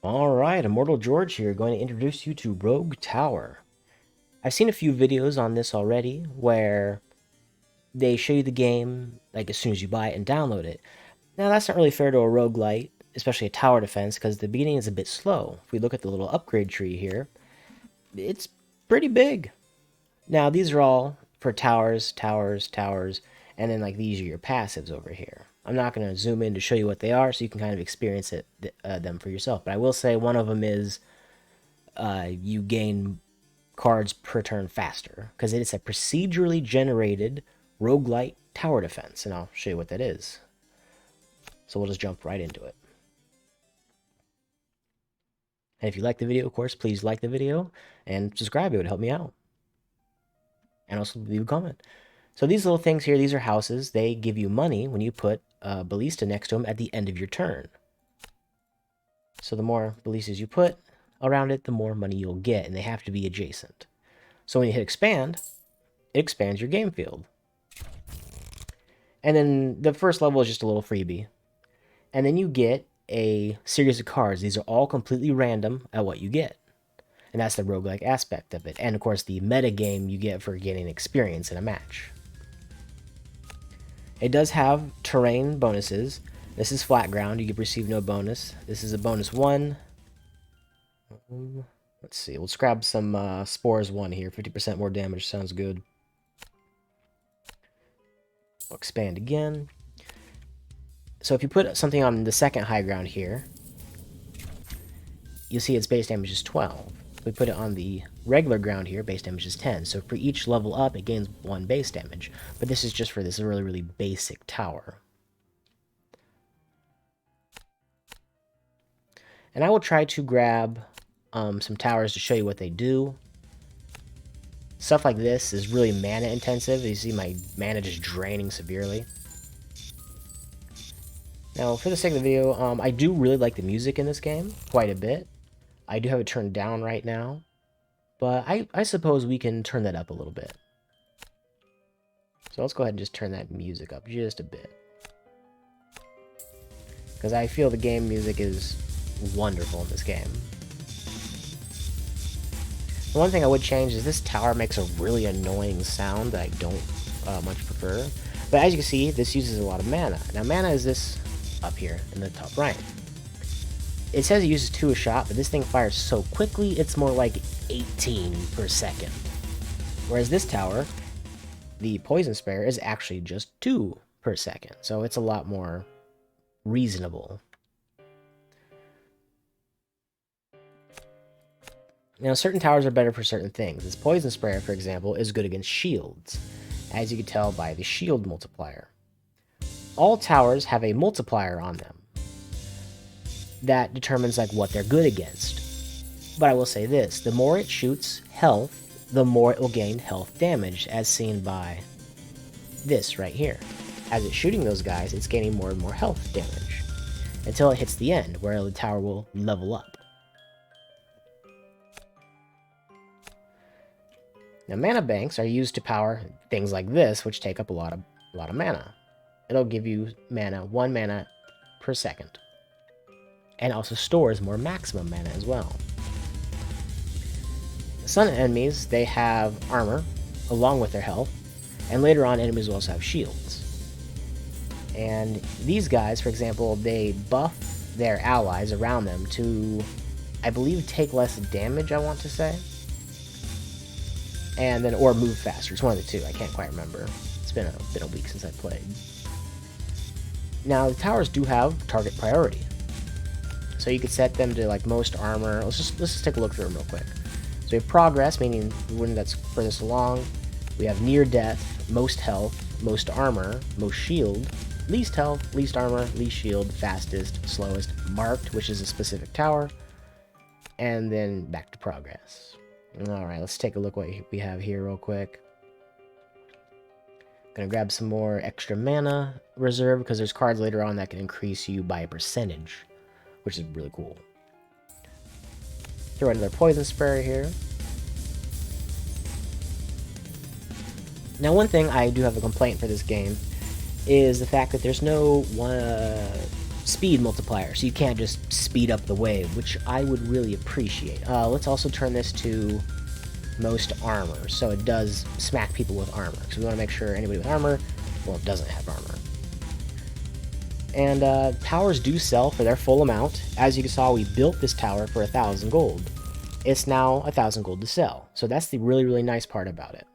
Alright, Immortal George here, going to introduce you to Rogue Tower. I've seen a few videos on this already where they show you the game like as soon as you buy it and download it. Now that's not really fair to a roguelite, especially a tower defense, because the beginning is a bit slow. If we look at the little upgrade tree here, it's pretty big. Now these are all for towers, and then like these are your passives over here. I'm not going to zoom in to show you what they are so you can kind of experience them for yourself. But I will say one of them is you gain cards per turn faster because it is a procedurally generated roguelite tower defense, and I'll show you what that is. So we'll just jump right into it. And if you like the video, of course, please like the video and subscribe. It would help me out. And also leave a comment. So these little things here, these are houses. They give you money when you put a ballista next to them at the end of your turn. So the more ballistas you put around it, the more money you'll get, and they have to be adjacent. So when you hit expand, it expands your game field. And then the first level is just a little freebie. And then you get a series of cards. These are all completely random at what you get. And that's the roguelike aspect of it. And of course, the meta game you get for getting experience in a match. It does have terrain bonuses. This is flat ground. You receive no bonus. This is a bonus 1. Let's see. Let's grab some spores 1 here. 50% more damage. Sounds good. We'll expand again. So if you put something on the second high ground here, you'll see its base damage is 12. If we put it on the regular ground here, base damage is 10. So for each level up, it gains 1 base damage. But this is just for this really, really basic tower. And I will try to grab some towers to show you what they do. Stuff like this is really mana intensive. You see my mana just draining severely. Now, for the sake of the video, I do really like the music in this game quite a bit. I do have it turned down right now, but I suppose we can turn that up a little bit. So let's go ahead and just turn that music up just a bit, because I feel the game music is wonderful in this game. The one thing I would change is this tower makes a really annoying sound that I don't much prefer. But as you can see, this uses a lot of mana. Now, mana is this up here in the top right. It says it uses 2 a shot, but this thing fires so quickly, it's more like 18 per second. Whereas this tower, the poison spare, is actually just 2 per second. So it's a lot more reasonable. Now, certain towers are better for certain things. This poison sprayer, for example, is good against shields, as you can tell by the shield multiplier. All towers have a multiplier on them that determines like what they're good against. But I will say this, the more it shoots health, the more it will gain health damage, as seen by this right here. As it's shooting those guys, it's gaining more and more health damage, until it hits the end, where the tower will level up. Now, mana banks are used to power things like this, which take up a lot of mana. It'll give you mana, 1 mana per second. And also stores more maximum mana as well. Some enemies, they have armor along with their health, and later on enemies will also have shields. And these guys, for example, they buff their allies around them to, I believe, take less damage, I want to say. And then, or move faster. It's one of the two. I can't quite remember. It's been a week since I played. Now, the towers do have target priority, so you could set them to like most armor. Let's just take a look through them real quick. So we have progress, meaning the one that's furthest along. We have near death, most health, most armor, most shield, least health, least armor, least shield, fastest, slowest, marked, which is a specific tower, and then back to progress. Alright, let's take a look what we have here real quick. Gonna grab some more extra mana reserve, because there's cards later on that can increase you by a percentage, which is really cool. Throw another poison sprayer here. Now, one thing I do have a complaint for this game is the fact that there's no speed multiplier, so you can't just speed up the wave, which I would really appreciate. Let's also turn this to most armor, so it does smack people with armor, because we want to make sure anybody with armor, well, doesn't have armor. And towers do sell for their full amount. As you saw, we built this tower for 1,000 gold. It's now 1,000 gold to sell, so that's the really nice part about it.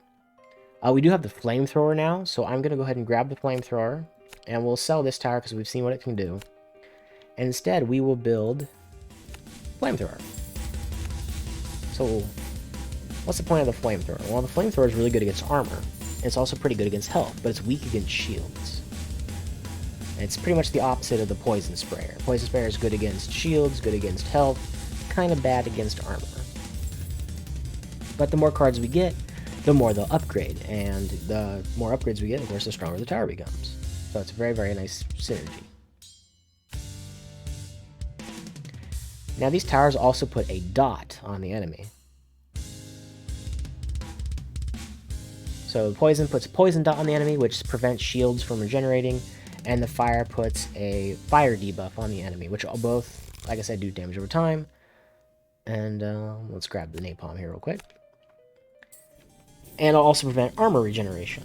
We do have the flamethrower now, so I'm going to go ahead and grab the flamethrower, and we'll sell this tower because we've seen what it can do. And instead, we will build flamethrower. So, what's the point of the flamethrower? Well, the flamethrower is really good against armor. And it's also pretty good against health, but it's weak against shields. And it's pretty much the opposite of the poison sprayer. Poison sprayer is good against shields, good against health, kind of bad against armor. But the more cards we get, the more they'll upgrade. And the more upgrades we get, of course, the stronger the tower becomes. So it's a very nice synergy. Now these towers also put a dot on the enemy. So the poison puts a poison dot on the enemy, which prevents shields from regenerating, and the fire puts a fire debuff on the enemy, which both, like I said, do damage over time. And let's grab the napalm here real quick. And it'll also prevent armor regeneration.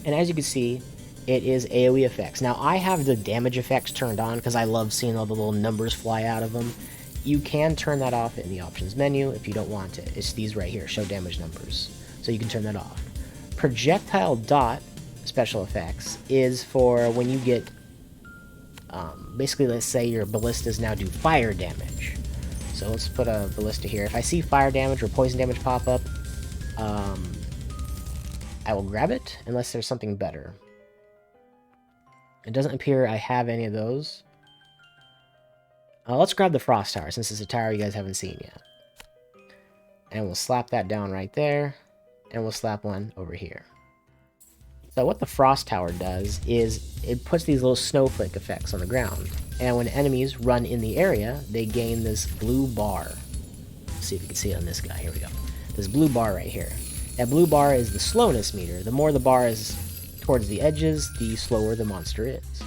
And as you can see, it is AoE effects. Now, I have the damage effects turned on because I love seeing all the little numbers fly out of them. You can turn that off in the options menu if you don't want it. It's these right here, show damage numbers. So you can turn that off. Projectile dot special effects is for when you get, basically, let's say your ballistas now do fire damage. So let's put a ballista here. If I see fire damage or poison damage pop up, I will grab it unless there's something better. It doesn't appear I have any of those. Let's grab the frost tower, since it's a tower you guys haven't seen yet. And we'll slap that down right there. And we'll slap one over here. So what the frost tower does is it puts these little snowflake effects on the ground. And when enemies run in the area, they gain this blue bar. Let's see if you can see it on this guy. Here we go. This blue bar right here. That blue bar is the slowness meter. The more the bar is towards the edges, the slower the monster is.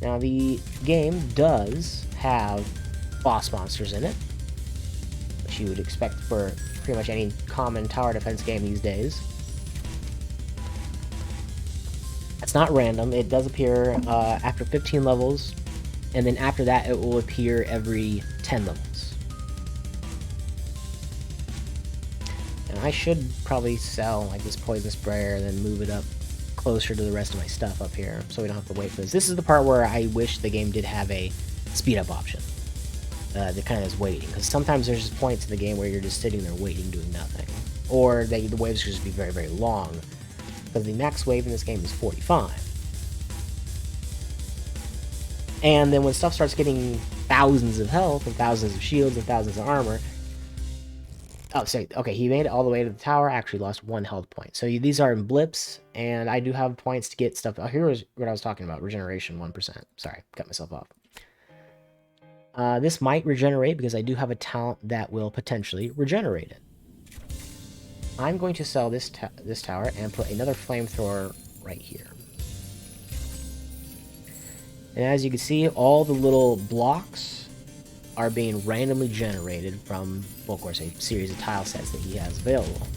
Now the game does have boss monsters in it, which you would expect for pretty much any common tower defense game these days. It's not random. It does appear after 15 levels, and then after that it will appear every 10 levels. And I should probably sell like this poison sprayer and then move it up closer to the rest of my stuff up here so we don't have to wait for this. This is the part where I wish the game did have a speed up option. That kind of is waiting, because sometimes there's just points in the game where you're just sitting there waiting, doing nothing. Or the waves could just be very long, because the max wave in this game is 45. And then when stuff starts getting thousands of health, and thousands of shields, and thousands of armor... Oh, sorry, okay, he made it all the way to the tower, actually lost 1 health point. So these are in blips, and I do have points to get stuff... Oh, here was what I was talking about, regeneration 1%. Sorry, cut myself off. This might regenerate because I do have a talent that will potentially regenerate it. I'm going to sell this tower and put another flamethrower right here. And as you can see, all the little blocks are being randomly generated from, well, of course, a series of tile sets that he has available.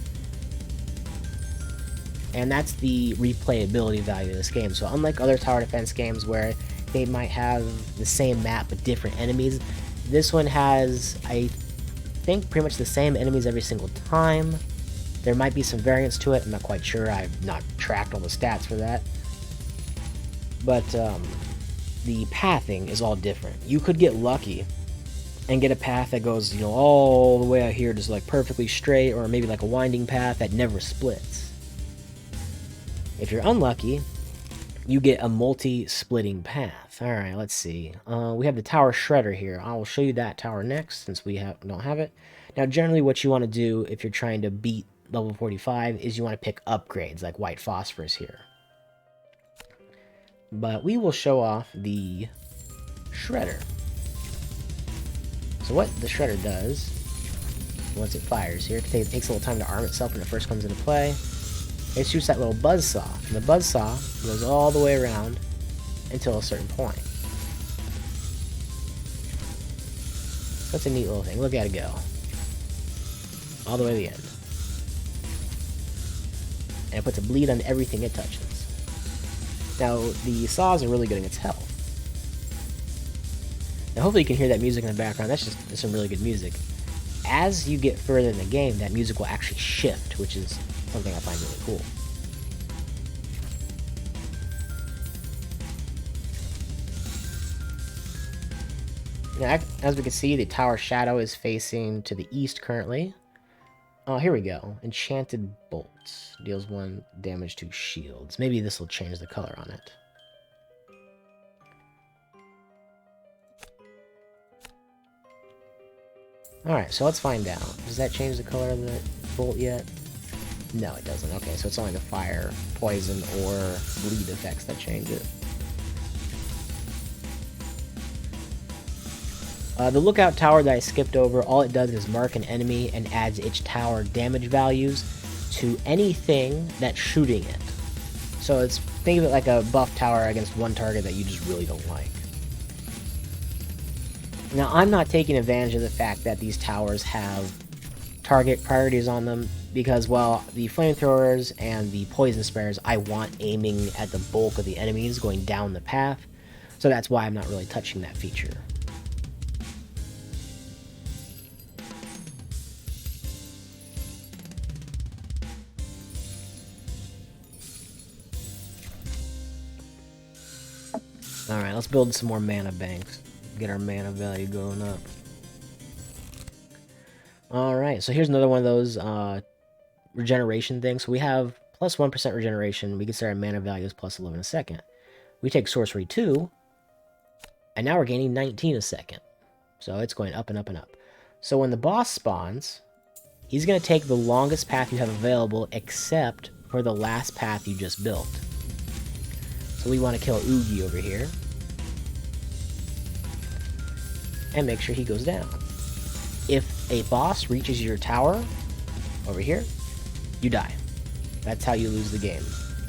And that's the replayability value of this game. So unlike other tower defense games where they might have the same map but different enemies, this one has, I think, pretty much the same enemies every single time. There might be some variance to it, I'm not quite sure, I've not tracked all the stats for that. But the pathing is all different. You could get lucky and get a path that goes, you know, all the way out here, just like perfectly straight, or maybe like a winding path that never splits. If you're unlucky, you get a multi-splitting path. Alright, let's see. We have the tower shredder here. I will show you that tower next, since we don't have it. Now, generally what you want to do if you're trying to beat level 45 is you want to pick upgrades, like white phosphorus here. But we will show off the shredder. So what the shredder does, once it fires here, it takes a little time to arm itself when it first comes into play. It shoots that little buzzsaw, and the buzzsaw goes all the way around until a certain point. That's a neat little thing. Look at it go. All the way to the end. And it puts a bleed on everything it touches. Now, the saws are really good in its health. Now, hopefully you can hear that music in the background. That's some really good music. As you get further in the game, that music will actually shift, which is something I find really cool. Now, as we can see, the tower shadow is facing to the east currently. Oh, here we go. Enchanted Bolts. Deals 1 damage to shields. Maybe this will change the color on it. Alright, so let's find out. Does that change the color of the bolt yet? No, it doesn't. Okay, so it's only the fire, poison, or bleed effects that change it. The lookout tower that I skipped over, all it does is mark an enemy and adds its tower damage values to anything that's shooting it. So think of it like a buff tower against one target that you just really don't like. Now, I'm not taking advantage of the fact that these towers have target priorities on them because, well, the flamethrowers and the poison sprayers, I want aiming at the bulk of the enemies going down the path, so that's why I'm not really touching that feature. Alright, let's build some more mana banks. Get our mana value going up. Alright, so here's another one of those regeneration things. So we have plus 1% regeneration. We can set our mana value as plus 11 a second. We take sorcery 2, and now we're gaining 19 a second. So it's going up and up and up. So when the boss spawns, he's going to take the longest path you have available except for the last path you just built. So we want to kill Oogie over here. And make sure he goes down. If a boss reaches your tower, over here, you die. That's how you lose the game.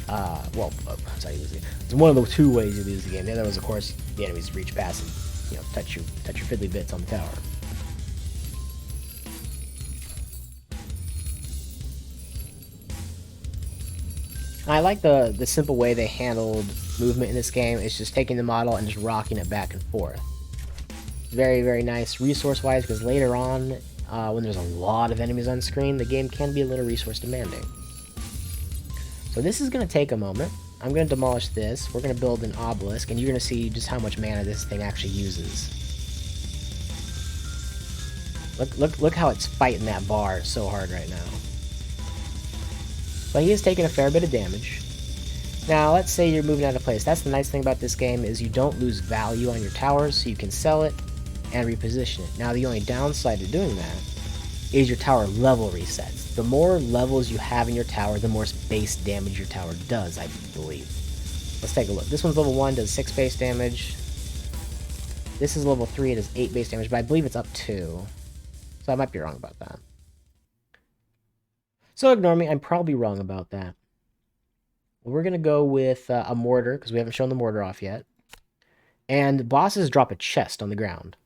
That's how you lose the game. It's one of the 2 ways you lose the game. The other was, of course, the enemies reach past and, touch your fiddly bits on the tower. I like the simple way they handled movement in this game. It's just taking the model and just rocking it back and forth. It's very, very nice resource-wise, because later on, when there's a lot of enemies on screen, the game can be a little resource demanding. So this is going to take a moment. I'm going to demolish this. We're going to build an obelisk, and you're going to see just how much mana this thing actually uses. Look how it's fighting that bar so hard right now. But he is taking a fair bit of damage. Now, let's say you're moving out of place. That's the nice thing about this game, is you don't lose value on your towers, so you can sell it and reposition it. Now, the only downside to doing that is your tower level resets. The more levels you have in your tower, the more base damage your tower does, I believe. Let's take a look. This one's level 1, does 6 base damage. This is level 3, it does 8 base damage, but I believe it's up 2. So I might be wrong about that. So ignore me, I'm probably wrong about that. We're going to go with a mortar, because we haven't shown the mortar off yet. And bosses drop a chest on the ground.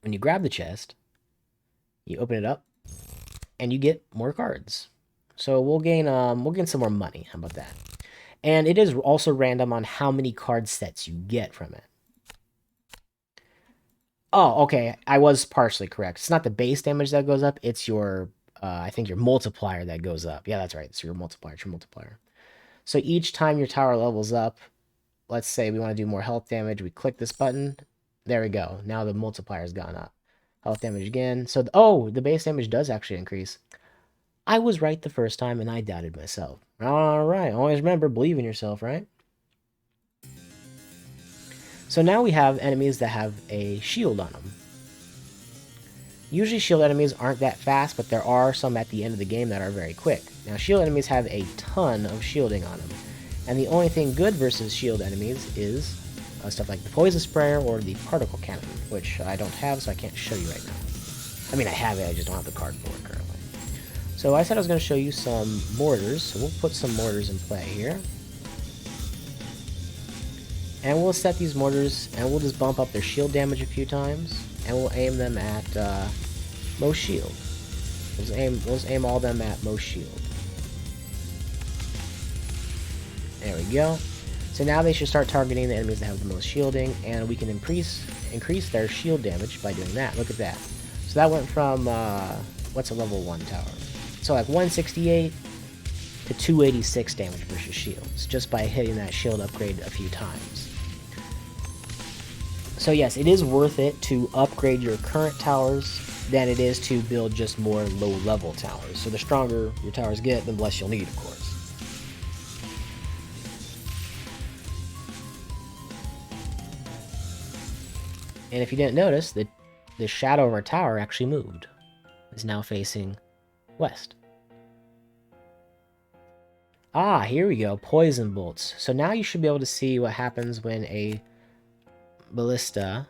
When you grab the chest, you open it up, and you get more cards. So we'll gain some more money. How about that? And it is also random on how many card sets you get from it. Oh, okay. I was partially correct. It's not the base damage that goes up. It's your, I think your multiplier that goes up. Yeah, that's right. It's your multiplier. It's your multiplier. So each time your tower levels up, let's say we want to do more health damage. We click this button. There we go. Now the multiplier's gone up. Health damage again. So, the base damage does actually increase. I was right the first time, and I doubted myself. All right. Always remember, believe in yourself, right? So now we have enemies that have a shield on them. Usually shield enemies aren't that fast, but there are some at the end of the game that are very quick. Now, shield enemies have a ton of shielding on them. And the only thing good versus shield enemies is stuff like the poison sprayer or the particle cannon, which I don't have, so I can't show you right now. I mean, I have it, I just don't have the card for it currently. So I said I was going to show you some mortars, so we'll put some mortars in play here. And we'll set these mortars, and we'll just bump up their shield damage a few times, and we'll aim them at most shield. We'll just aim all of them at most shield. There we go. So now they should start targeting the enemies that have the most shielding, and we can increase their shield damage by doing that. Look at that. So that went from, what's a level 1 tower? So like 168 to 286 damage versus shields, just by hitting that shield upgrade a few times. So yes, it is worth it to upgrade your current towers than it is to build just more low-level towers. So the stronger your towers get, the less you'll need, of course. And if you didn't notice, the shadow of our tower actually moved. It's now facing west. Ah, here we go. Poison bolts. So now you should be able to see what happens when a ballista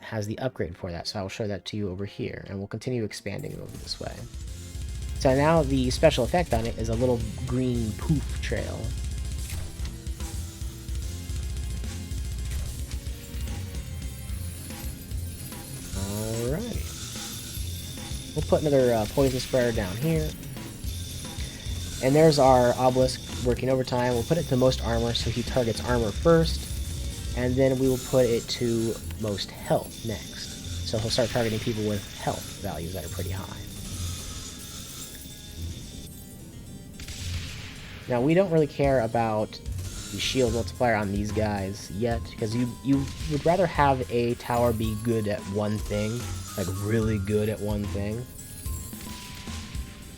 has the upgrade for that. So I will show that to you over here, and we'll continue expanding over this way. So now the special effect on it is a little green poof trail. Alright. We'll put another poison sprayer down here. And there's our obelisk working overtime. We'll put it to most armor so he targets armor first. And then we will put it to most health next. So he'll start targeting people with health values that are pretty high. Now we don't really care about the shield multiplier on these guys yet, because you would rather have a tower be good at one thing, like really good at one thing.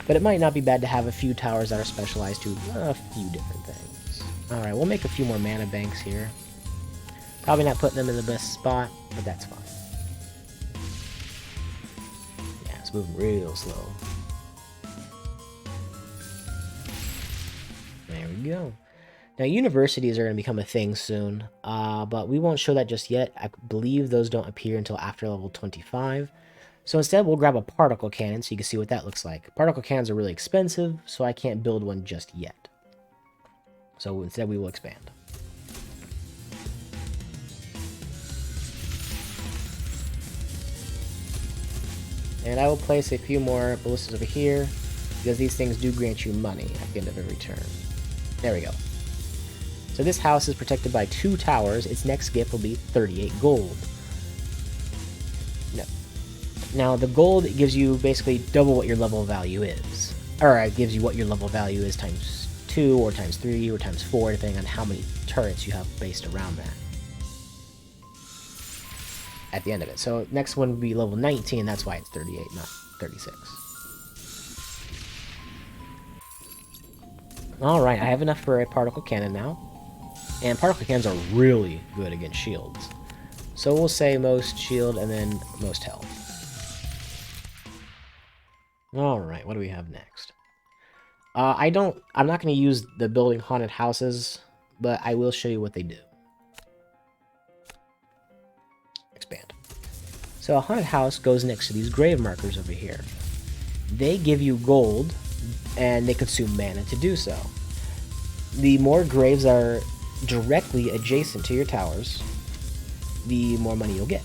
But it might not be bad to have a few towers that are specialized to a few different things. Alright, we'll make a few more mana banks here. Probably not putting them in the best spot, but that's fine. Yeah, it's moving real slow. There we go. Now, universities are going to become a thing soon, but we won't show that just yet. I believe those don't appear until after level 25. So instead, we'll grab a particle cannon so you can see what that looks like. Particle cannons are really expensive, so I can't build one just yet. So instead, we will expand. And I will place a few more ballistas over here, because these things do grant you money at the end of every turn. There we go. So this house is protected by 2 towers. Its next gift will be 38 gold. No. Now, the gold gives you basically double what your level value is. Or it gives you what your level value is times 2, or times 3, or times 4, depending on how many turrets you have based around that. At the end of it. So next one would be level 19, that's why it's 38, not 36. Alright, I have enough for a particle cannon now. And particle cannons are really good against shields. So we'll say most shield and then most health. Alright, what do we have next? I'm not going to use the building haunted houses, but I will show you what they do. Expand. So a haunted house goes next to these grave markers over here. They give you gold, and they consume mana to do so. The more graves are directly adjacent to your towers, the more money you'll get.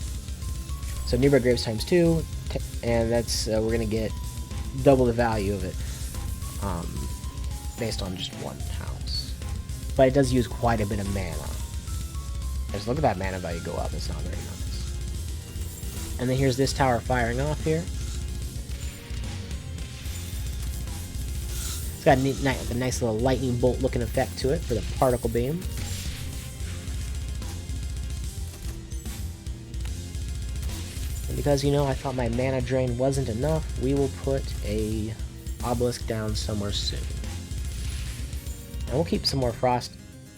So nearby graves times 2, and that's we're gonna get double the value of it, based on just one house. But it does use quite a bit of mana. Just look at that mana value go up. It's not very nice. And then here's this tower firing off here. It's got a nice little lightning bolt looking effect to it for the particle beam. And because, you know, I thought my mana drain wasn't enough, we will put a obelisk down somewhere soon. And we'll keep some more frost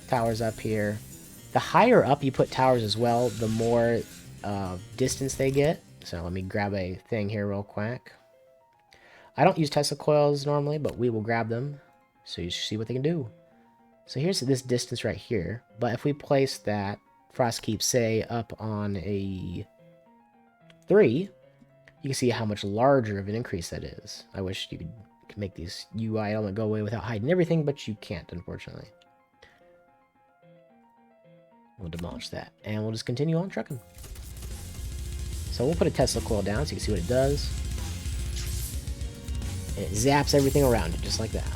towers up here. The higher up you put towers as well, the more distance they get. So let me grab a thing here real quick. I don't use Tesla coils normally, but we will grab them so you see what they can do. So here's this distance right here. But if we place that frost keep, say, up on a 3, you can see how much larger of an increase that is. I wish you could make these UI element go away without hiding everything, but you can't, unfortunately. We'll demolish that, and we'll just continue on trucking. So we'll put a Tesla coil down so you can see what it does. And it zaps everything around it, just like that.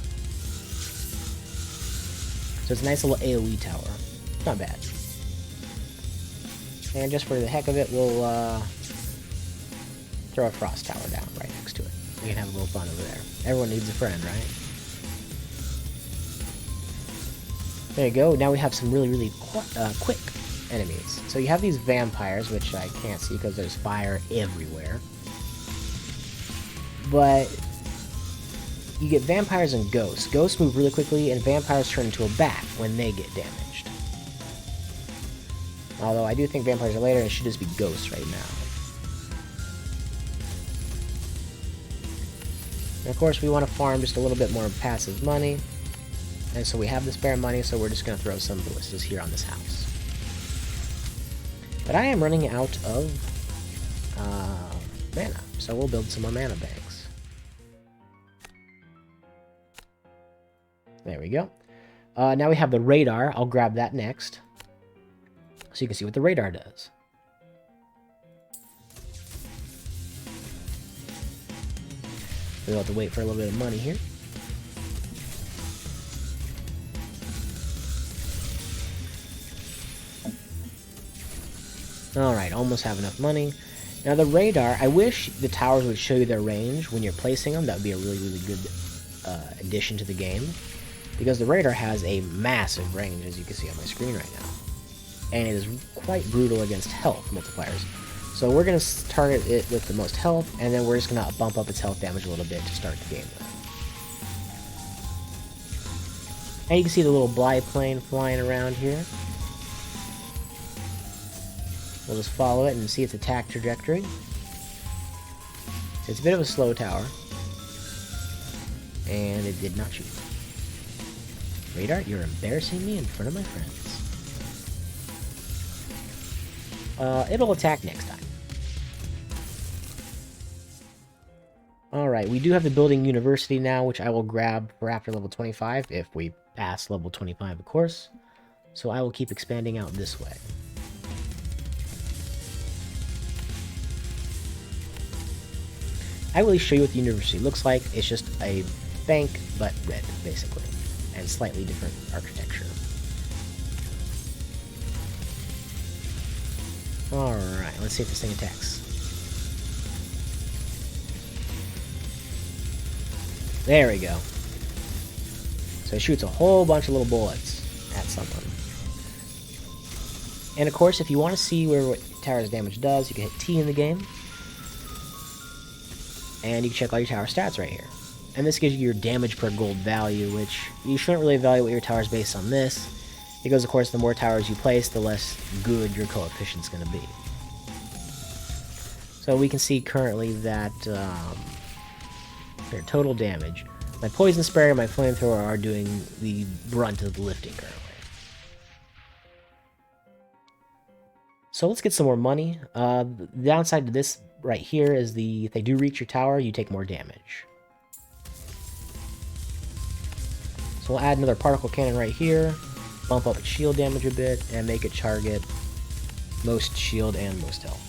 So it's a nice little AoE tower. Not bad. And just for the heck of it, we'll throw a frost tower down right next to it. We can have a little fun over there. Everyone needs a friend, right? There you go. Now we have some really quick enemies. So you have these vampires, which I can't see because there's fire everywhere. But you get vampires and ghosts. Ghosts move really quickly, and vampires turn into a bat when they get damaged. Although I do think vampires are later, it should just be ghosts right now. And of course, we want to farm just a little bit more passive money. And so we have the spare money, so we're just going to throw some ballistas here on this house. But I am running out of mana, so we'll build some more mana banks. There we go. Now we have the radar. I'll grab that next, so you can see what the radar does. We'll have to wait for a little bit of money here. Alright, almost have enough money. Now the radar, I wish the towers would show you their range when you're placing them. That would be a really good addition to the game. Because the radar has a massive range, as you can see on my screen right now. And it is quite brutal against health multipliers. So we're going to target it with the most health, and then we're just going to bump up its health damage a little bit to start the game with. And you can see the little biplane flying around here. We'll just follow it and see its attack trajectory. It's a bit of a slow tower. And it did not shoot. Radar, you're embarrassing me in front of my friends. It'll attack next time. Alright, we do have the building university now, which I will grab for after level 25, if we pass level 25, of course. So I will keep expanding out this way. I will show you what the university looks like. It's just a bank, but red, basically, and slightly different architecture. Alright, let's see if this thing attacks. There we go. So it shoots a whole bunch of little bullets at someone. And of course, if you want to see what tower's damage does, you can hit T in the game. And you can check all your tower stats right here. And this gives you your damage per gold value, which you shouldn't really evaluate your towers based on this, because of course the more towers you place, the less good your coefficient's going to be. So we can see currently that their total damage. My poison sprayer and my flamethrower are doing the brunt of the lifting currently. So let's get some more money. The downside to this right here is if they do reach your tower, you take more damage. So we'll add another particle cannon right here, bump up its shield damage a bit, and make it target most shield and most health.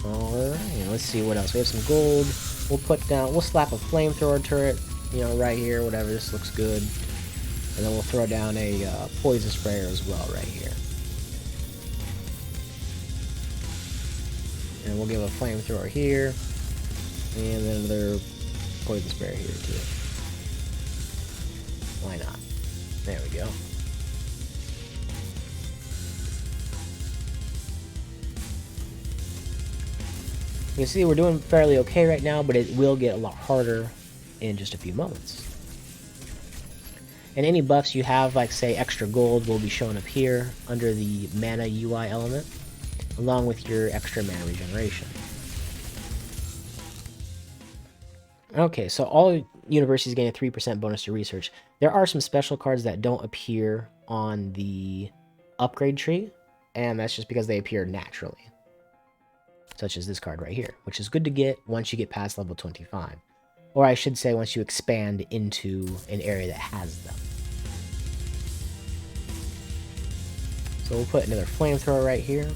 Alright, let's see what else. We have some gold. We'll slap a flamethrower turret, right here, whatever. This looks good. And then we'll throw down a poison sprayer as well right here. And we'll give a flamethrower here. And then another poison sprayer here too. Why not? There we go. You can see we're doing fairly okay right now, but it will get a lot harder in just a few moments. And any buffs you have, like say extra gold, will be shown up here under the mana UI element, along with your extra mana regeneration. Okay, so all universities gain a 3% bonus to research. There are some special cards that don't appear on the upgrade tree, and that's just because they appear naturally. such as this card right here, which is good to get once you get past level 25. Or I should say once you expand into an area that has them. So we'll put another flamethrower right here.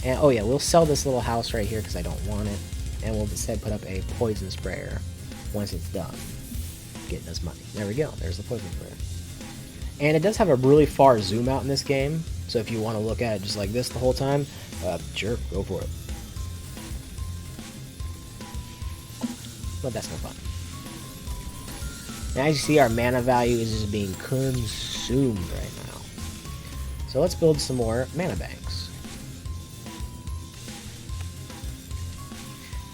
And oh yeah, we'll sell this little house right here because I don't want it. And we'll instead put up a poison sprayer once it's done. Getting us money. There we go. There's the poison sprayer. And it does have a really far zoom out in this game. So if you want to look at it just like this the whole time, sure, go for it. But that's no fun. And as you see, our mana value is just being consumed right now. So let's build some more mana banks.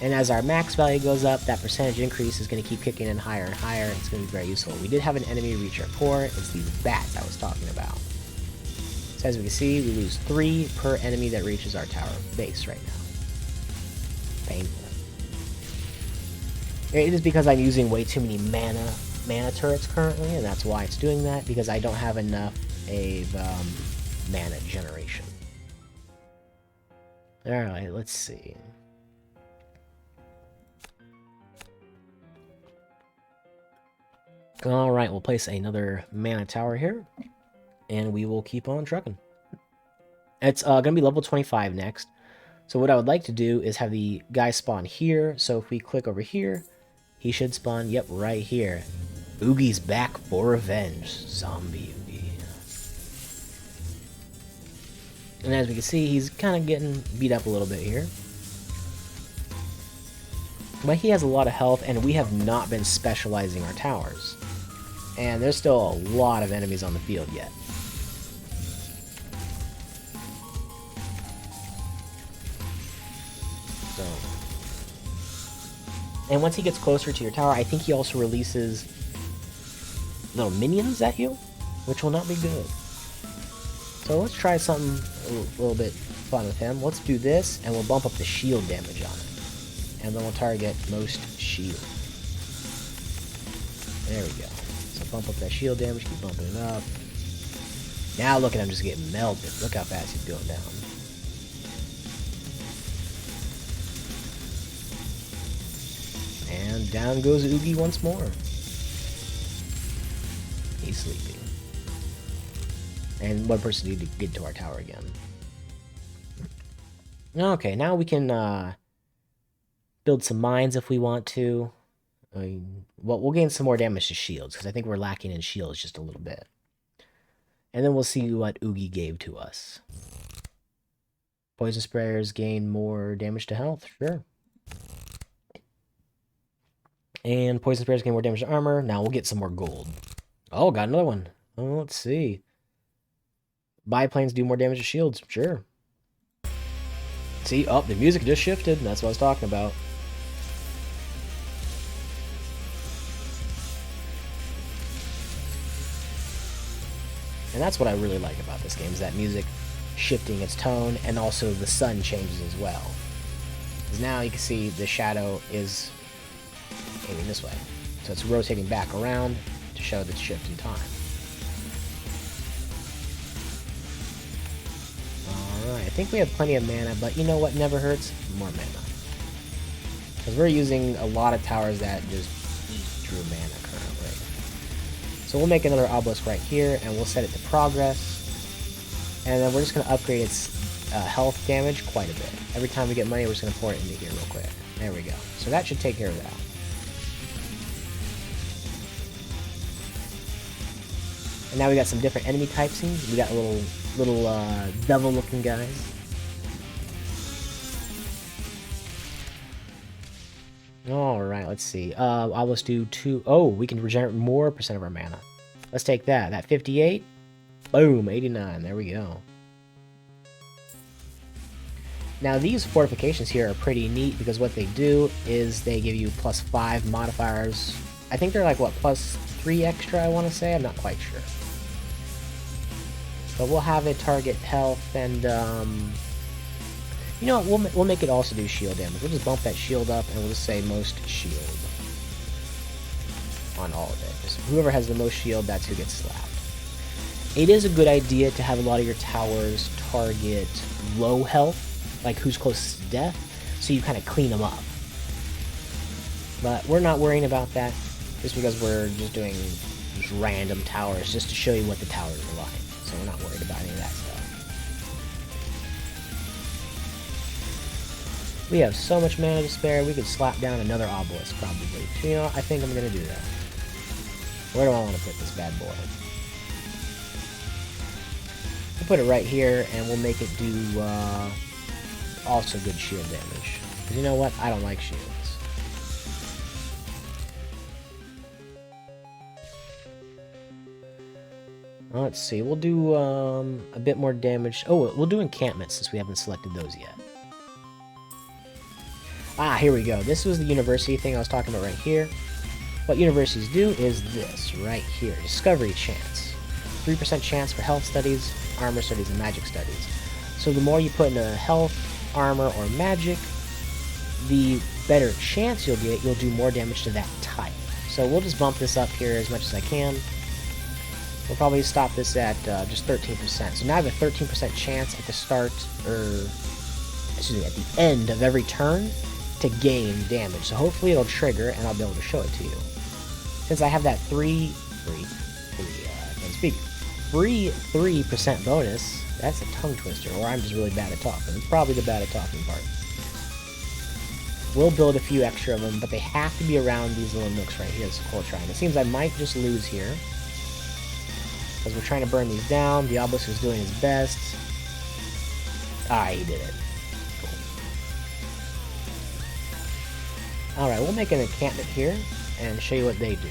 And as our max value goes up, that percentage increase is going to keep kicking in higher and higher. It's going to be very useful. We did have an enemy reach our core. It's these bats I was talking about. So as we can see, we lose 3 per enemy that reaches our tower base right now. Painful. It is because I'm using way too many mana turrets currently, and that's why it's doing that, because I don't have enough of mana generation. Alright, let's see. Alright, we'll place another mana tower here, and we will keep on trucking. It's going to be level 25 next. So what I would like to do is have the guy spawn here. So if we click over here, he should spawn, yep, right here. Oogie's back for revenge. Zombie Oogie. And as we can see, he's kind of getting beat up a little bit here. But he has a lot of health, and we have not been specializing our towers. And there's still a lot of enemies on the field yet. So. And once he gets closer to your tower, I think he also releases little minions at you, which will not be good. So let's try something a little bit fun with him. Let's do this, and we'll bump up the shield damage on it. And then we'll target most shield. There we go. So bump up that shield damage, keep bumping it up. Now look at him just getting melted. Look how fast he's going down. And down goes Oogie once more. He's sleeping. And one person needs to get to our tower again. Okay, now we can build some mines if we want to. Well, we'll gain some more damage to shields, because I think we're lacking in shields just a little bit. And then we'll see what Oogie gave to us. Poison sprayers gain more damage to health, sure. And poison sprayers gain more damage to armor. Now we'll get some more gold. Oh, got another one. Oh, let's see. Biplanes do more damage to shields, sure. See, oh, the music just shifted. That's what I was talking about. And that's what I really like about this game, is that music shifting its tone, and also the sun changes as well. Because now you can see the shadow is aiming this way. So it's rotating back around to show the shift in time. Alright, I think we have plenty of mana, but you know what never hurts? More mana. Because we're using a lot of towers that just eat through mana currently. So we'll make another obelisk right here, and we'll set it to progress. And then we're just going to upgrade its health damage quite a bit. Every time we get money, we're just going to pour it into here real quick. There we go. So that should take care of that. And now we got some different enemy types here. We got little devil-looking guys. Alright, let's see. I'll just do 2. Oh, we can regenerate more percent of our mana. Let's take that. That 58. Boom, 89. There we go. Now, these fortifications here are pretty neat, because what they do is they give you +5 modifiers. I think they're like, what, +3 extra, I want to say? I'm not quite sure. But we'll have it target health, and you know what, we'll make it also do shield damage. We'll just bump that shield up, and we'll just say most shield on all of it. Just whoever has the most shield, that's who gets slapped. It is a good idea to have a lot of your towers target low health, like who's closest to death, so you kind of clean them up. But we're not worrying about that, just because we're just doing just random towers, just to show you what the towers are like. So we're not worried about any of that stuff. We have so much mana to spare, we could slap down another obelisk, probably. So, you know, I think I'm going to do that. Where do I want to put this bad boy? We'll put it right here, and we'll make it do also good shield damage. Because you know what? I don't like shields. Let's see, we'll do a bit more damage. Oh, we'll do encampments since we haven't selected those yet. Ah, here we go. This was the university thing I was talking about right here. What universities do is this, right here. Discovery chance. 3% chance for health studies, armor studies, and magic studies. So the more you put into health, armor, or magic, the better chance you'll get, you'll do more damage to that type. So we'll just bump this up here as much as I can. We'll probably stop this at just 13%. So now I have a 13% chance at the start, or excuse me, at the end of every turn to gain damage. So hopefully it'll trigger and I'll be able to show it to you. Since I have that free 3% bonus, that's a tongue twister, or I'm just really bad at talking. It's probably the bad at talking part. We'll build a few extra of them, but they have to be around these little nooks right here. This coral shrine. It seems I might just lose here, because we're trying to burn these down. The obelisk is doing his best. Ah, he did it. Cool. Alright, we'll make an encampment here and show you what they do.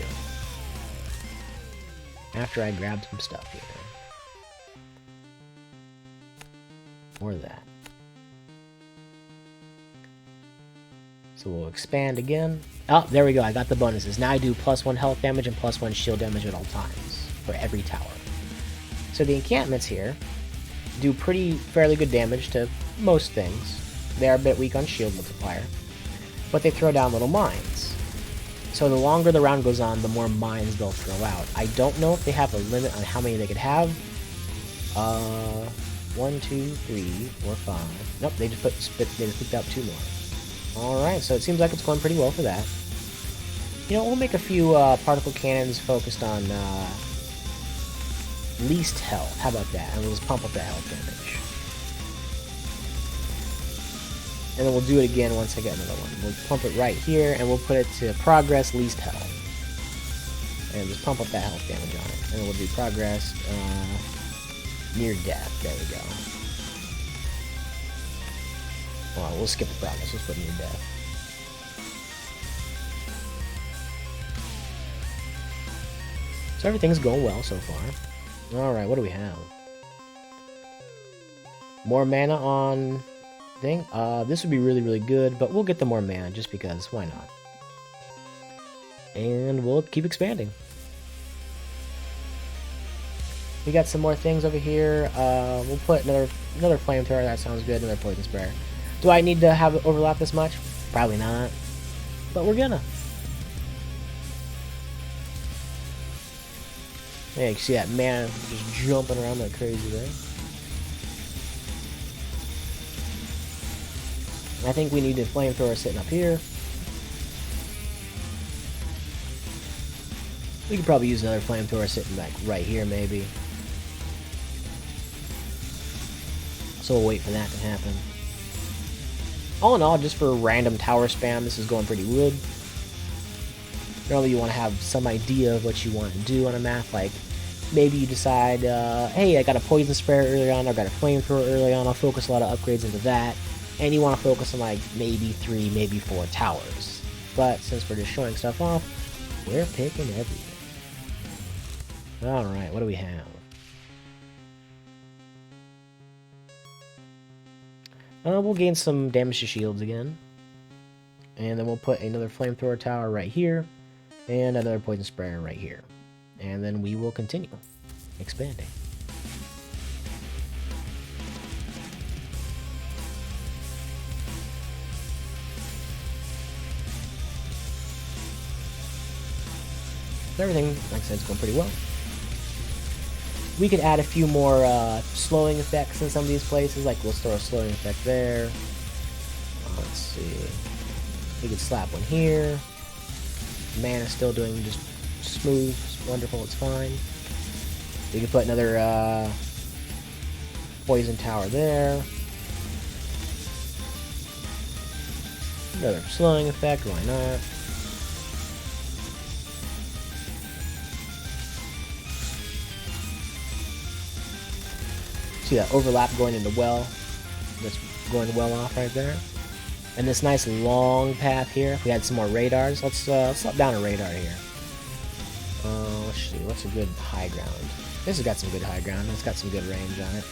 After I grab some stuff here. Or that. So we'll expand again. Oh, there we go. I got the bonuses. Now I do +1 health damage and +1 shield damage at all times for every tower. So the encampments here do fairly good damage to most things. They are a bit weak on shield multiplier, but they throw down little mines. So the longer the round goes on, the more mines they'll throw out. I don't know if they have a limit on how many they could have. 1, 2, 3, 4, 5. Nope, they just picked out 2 more. Alright, so it seems like it's going pretty well for that. You know, we'll make a few particle cannons focused on least health. How about that? And we'll just pump up that health damage. And then we'll do it again once I get another one. We'll pump it right here, and we'll put it to progress least health. And just pump up that health damage on it. And then we'll do progress near death. There we go. Well, we'll skip the progress. Let's put near death. So everything's going well so far. Alright, what do we have? More mana on thing. This would be really, really good, but we'll get the more mana just because. Why not? And we'll keep expanding. We got some more things over here. We'll put another flamethrower. That sounds good. Another poison sprayer. Do I need to have it overlap this much? Probably not. But we're gonna. Yeah, you can see that mana just jumping around like crazy there. I think we need a flamethrower sitting up here. We could probably use another flamethrower sitting like right here, maybe. So we'll wait for that to happen. All in all, just for random tower spam, this is going pretty good. Normally you want to have some idea of what you want to do on a map, like maybe you decide, hey, I got a poison sprayer early on, I got a flamethrower early on, I'll focus a lot of upgrades into that, and you want to focus on like maybe 3, maybe 4 towers. But since we're just showing stuff off, we're picking everything. Alright, what do we have? We'll gain some damage to shields again. And then we'll put another flamethrower tower right here. And another poison sprayer right here. And then we will continue expanding. Everything, like I said, is going pretty well. We could add a few more slowing effects in some of these places, like let's throw a slowing effect there. Let's see. We could slap one here. Mana still doing just smooth, wonderful, it's fine. We could put another poison tower there. Another slowing effect, why not? See that overlap going into well? That's going well off right there. And this nice long path here. If we had some more radars, let's slap down a radar here. Let's see, what's a good high ground? This has got some good high ground. It's got some good range on it.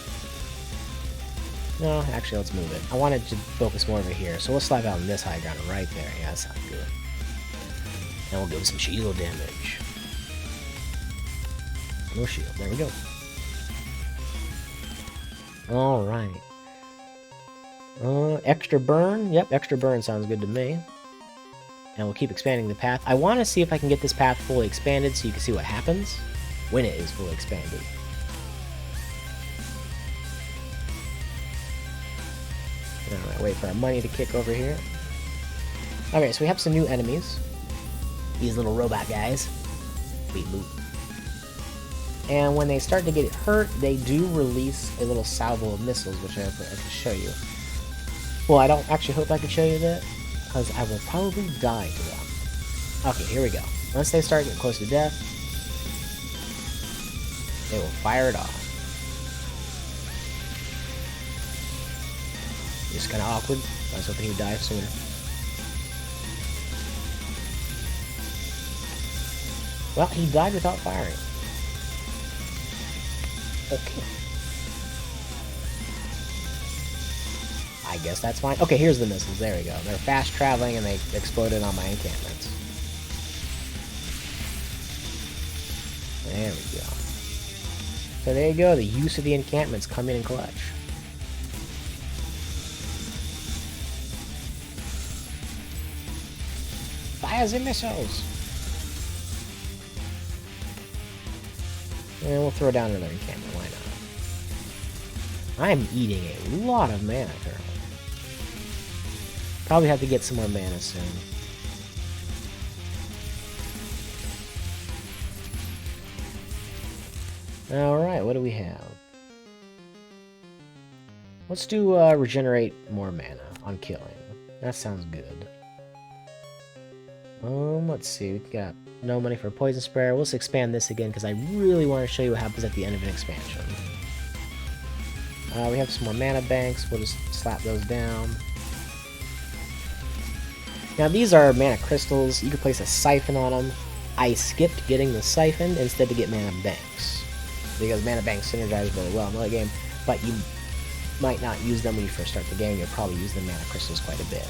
No, actually, let's move it. I wanted to focus more over here, so we'll slap out on this high ground right there. Yeah, that sounds good. And we'll give him some shield damage. No shield. There we go. Alright. Extra burn? Yep, extra burn sounds good to me. And we'll keep expanding the path. I want to see if I can get this path fully expanded so you can see what happens when it is fully expanded. Alright, wait for our money to kick over here. Okay, so we have some new enemies. These little robot guys. Beep boop. And when they start to get hurt, they do release a little salvo of missiles, which I can show you. Well, I don't actually hope I can show you that, because I will probably die to them. Okay, here we go. Once they start getting close to death, they will fire it off. Just kind of awkward. I was hoping he would die sooner. Well, he died without firing. Okay. I guess that's fine. Okay, here's the missiles. There we go. They're fast traveling and they exploded on my encampments. There we go. So there you go. The use of the encampments come in clutch. Fire the missiles! And we'll throw down another encampment, why not? I'm eating a lot of mana currently. Probably have to get some more mana soon. Alright, what do we have? Let's do regenerate more mana on killing. That sounds good. Let's see, we got no money for a poison sprayer. Let's expand this again because I really want to show you what happens at the end of an expansion. We have some more mana banks. We'll just slap those down. Now these are mana crystals. You can place a siphon on them. I skipped getting the siphon instead to get mana banks, because mana banks synergize really well in the late game, but you might not use them when you first start the game. You'll probably use the mana crystals quite a bit,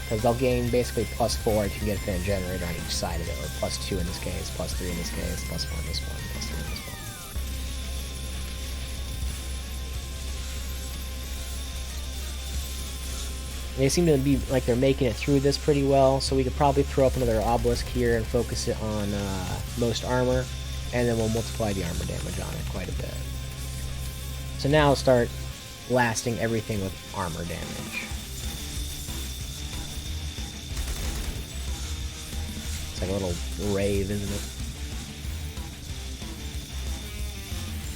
because they'll gain basically +4 if you can get a fan generator on each side of it, or +2 in this case, +3 in this case, +4 in this one, +3 in this one. They seem to be like they're making it through this pretty well, so we could probably throw up another obelisk here and focus it on most armor, and then we'll multiply the armor damage on it quite a bit. So now I'll start blasting everything with armor damage. It's like a little rave, isn't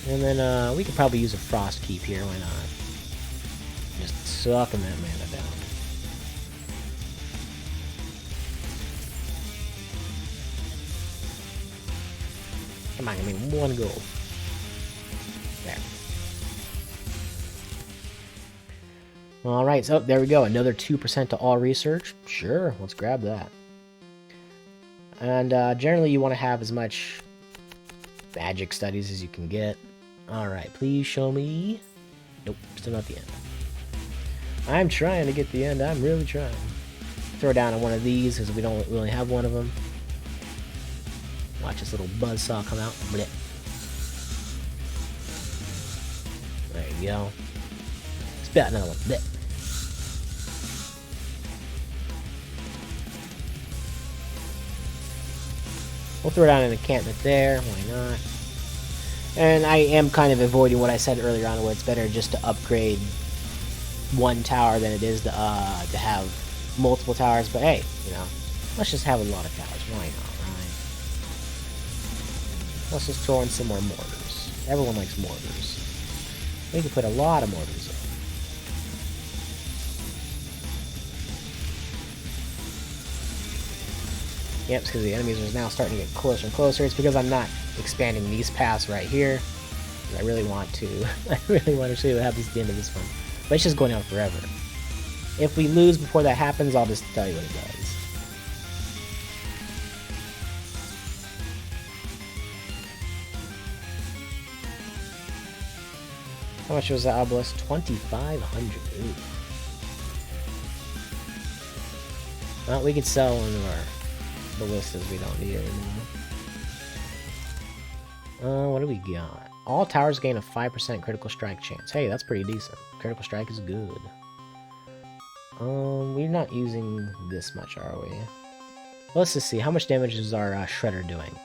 it? And then we could probably use a frost keep here, why not? Just sucking that mana down. Come on, give me one gold. There. Alright, so there we go. Another 2% to all research. Sure, let's grab that. And generally you want to have as much magic studies as you can get. Alright, please show me. Nope, still not the end. I'm trying to get the end. I'm really trying. Throw down on one of these because we don't really have one of them. Watch this little buzzsaw come out. Blech. There you go. Spit another one. Blech. We'll throw down an encampment there. Why not? And I am kind of avoiding what I said earlier on, where it's better just to upgrade one tower than it is to have multiple towers. But hey, you know, let's just have a lot of towers. Why not, right? Let's just throw in some more mortars. Everyone likes mortars. We can put a lot of mortars in. Yep, it's because the enemies are now starting to get closer and closer. It's because I'm not expanding these paths right here. I really want to. I really want to show you what happens at the end of this one. But it's just going on forever. If we lose before that happens, I'll just tell you what it does. How much was the obelisk? 2,500. Ooh. Well, we could sell one of our ballistas we don't need anymore. What do we got? All towers gain a 5% critical strike chance. Hey, that's pretty decent. Critical strike is good. We're not using this much, are we? Let's just see. How much damage is our shredder doing?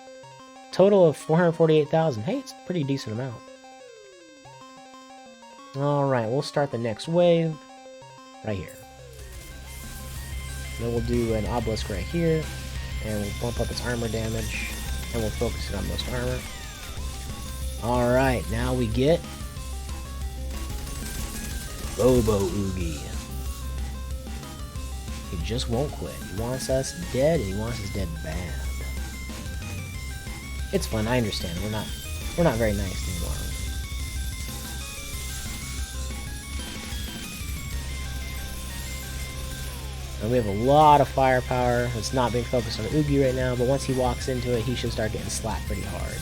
Total of 448,000. Hey, it's a pretty decent amount. Alright, we'll start the next wave right here. Then we'll do an obelisk right here, and we'll bump up its armor damage, and we'll focus it on most armor. Alright, now we get Robo Oogie. He just won't quit. He wants us dead, and he wants us dead bad. It's fun, I understand. We're not very nice anymore. And we have a lot of firepower. It's not being focused on Oogie right now, but once he walks into it, he should start getting slapped pretty hard.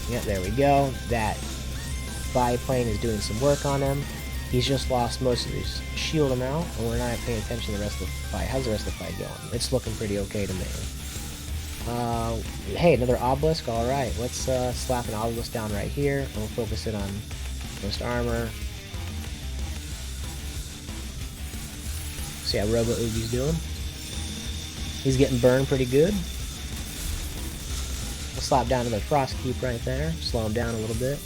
Yep, there we go. That biplane is doing some work on him. He's just lost most of his shield amount, and we're not paying attention to the rest of the fight. How's the rest of the fight going? It's looking pretty okay to me. Hey, another obelisk. Alright, let's slap an obelisk down right here, and we'll focus it on most armor. See how Robo Oogie's doing? He's getting burned pretty good. We'll slap down another frost cube right there. Slow him down a little bit.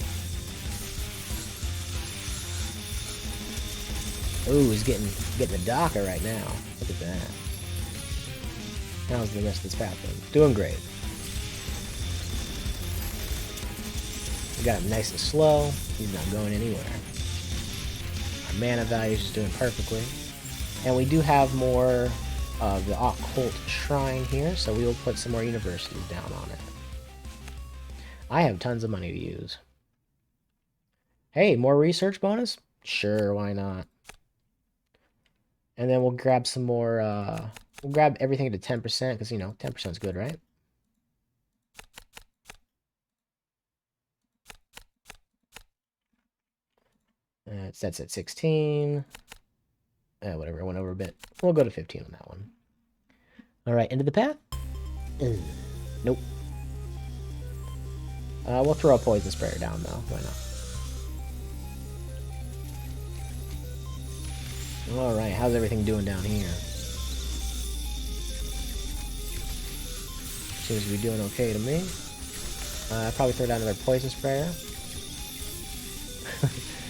Ooh, he's getting the Daka right now. Look at that. How's the rest of this path doing? Doing great. We got him nice and slow. He's not going anywhere. Our mana value is just doing perfectly. And we do have more of the occult shrine here, so we will put some more universities down on it. I have tons of money to use. Hey, more research bonus? Sure, why not? And then we'll grab some more, we'll grab everything to 10%, because, you know, 10% is good, right? That's at 16. Whatever, I went over a bit. We'll go to 15 on that one. Alright, end of the path? Nope. We'll throw a poison sprayer down, though. Why not? Alright, how's everything doing down here? Seems to be doing okay to me. I'll probably throw down another poison sprayer.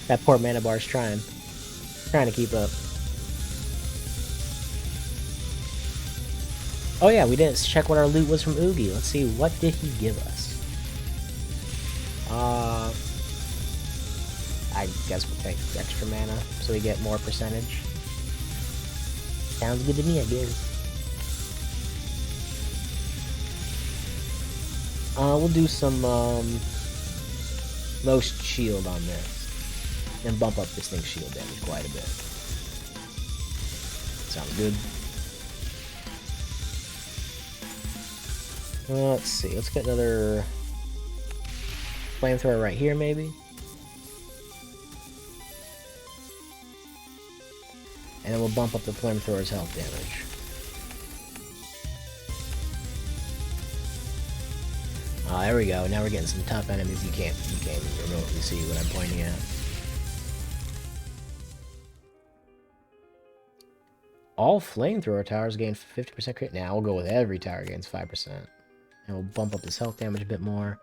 That poor mana bar's trying to keep up. Oh yeah, we didn't check what our loot was from Oogie. Let's see, what did he give us? I guess we'll take extra mana, so we get more percentage. Sounds good to me, I guess. We'll do some, most shield on this. And bump up this thing's shield damage quite a bit. Sounds good. Let's see, let's get another flamethrower right here, maybe. And then we'll bump up the flamethrower's health damage. There we go. Now we're getting some tough enemies. You can't remotely see what I'm pointing at. All flamethrower towers gain 50% crit. Now we'll go with every tower gains 5%. And we'll bump up his health damage a bit more.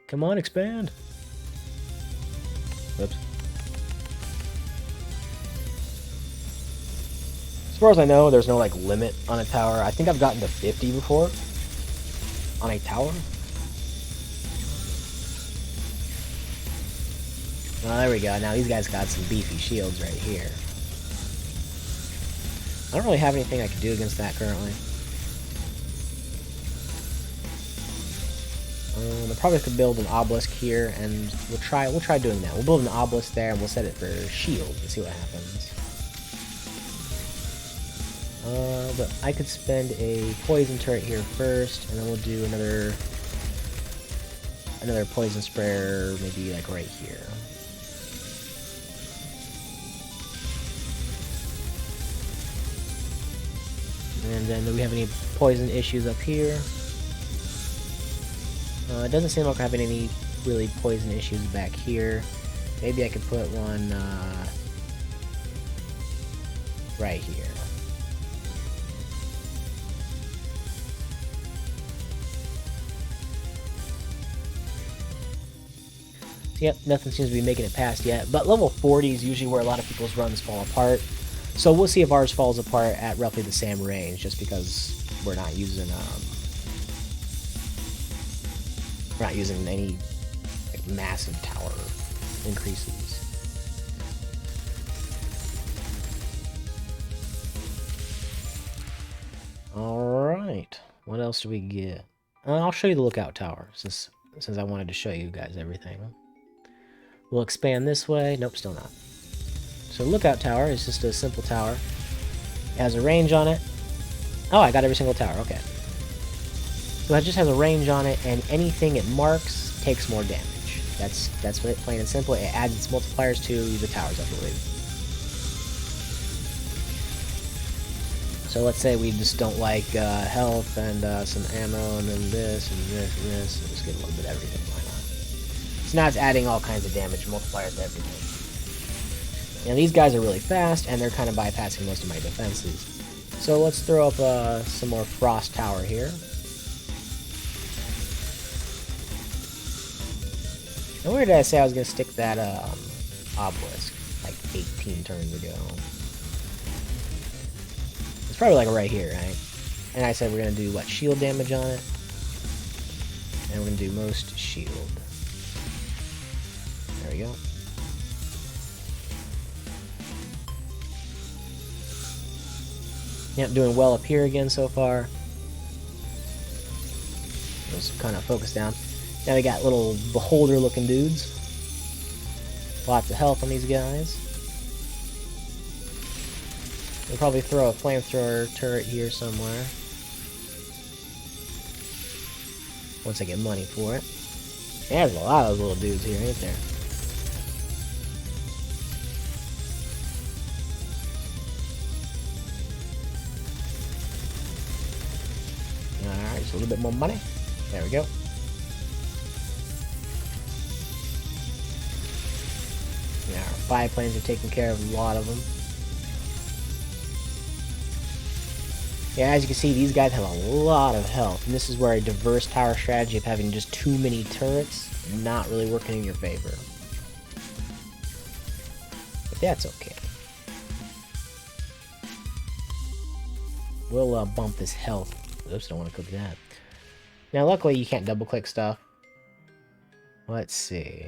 Come on, expand! Whoops. As far as I know, there's no, like, limit on a tower. I think I've gotten to 50 before. On a tower. Well, there we go. Now these guys got some beefy shields right here. I don't really have anything I can do against that currently. I probably could build an obelisk here, and we'll try doing that. We'll build an obelisk there, and we'll set it for shield and see what happens. But I could spend a poison turret here first, and then we'll do another poison sprayer, maybe like right here. And then do we have any poison issues up here? It doesn't seem like we're having any really poison issues back here. Maybe I could put one right here. Yep, nothing seems to be making it past yet. But level 40 is usually where a lot of people's runs fall apart. So we'll see if ours falls apart at roughly the same range, just because we're not using any like massive tower increases. Alright, what else do we get? I'll show you the lookout tower, since I wanted to show you guys everything. We'll expand this way. Nope, still not. So lookout tower is just a simple tower. It has a range on it. Oh, I got every single tower, okay. So it just has a range on it, and anything it marks takes more damage. That's what plain and simple. It adds its multipliers to the towers, I believe. So let's say we just don't like health and some ammo, and then this and this and this, and just get a little bit of everything. Why not? So now it's adding all kinds of damage multipliers to everything. Now these guys are really fast, and they're kind of bypassing most of my defenses. So let's throw up some more frost tower here. And where did I say I was going to stick that obelisk? Like 18 turns ago. It's probably like right here, right? And I said we're going to do, what, shield damage on it? And we're going to do most shield. There we go. Yep, doing well up here again so far. Let's kind of focus down. Now we got little beholder looking dudes. Lots of health on these guys. We'll probably throw a flamethrower turret here somewhere. Once I get money for it. Yeah, there's a lot of those little dudes here, ain't there? Alright, just a little bit more money. There we go. Yeah, our 5 planes are taking care of a lot of them. Yeah, as you can see, these guys have a lot of health, and this is where a diverse tower strategy of having just too many turrets not really working in your favor. But that's okay. We'll bump this health. Oops, don't want to cook that. Now, luckily, you can't double-click stuff. Let's see.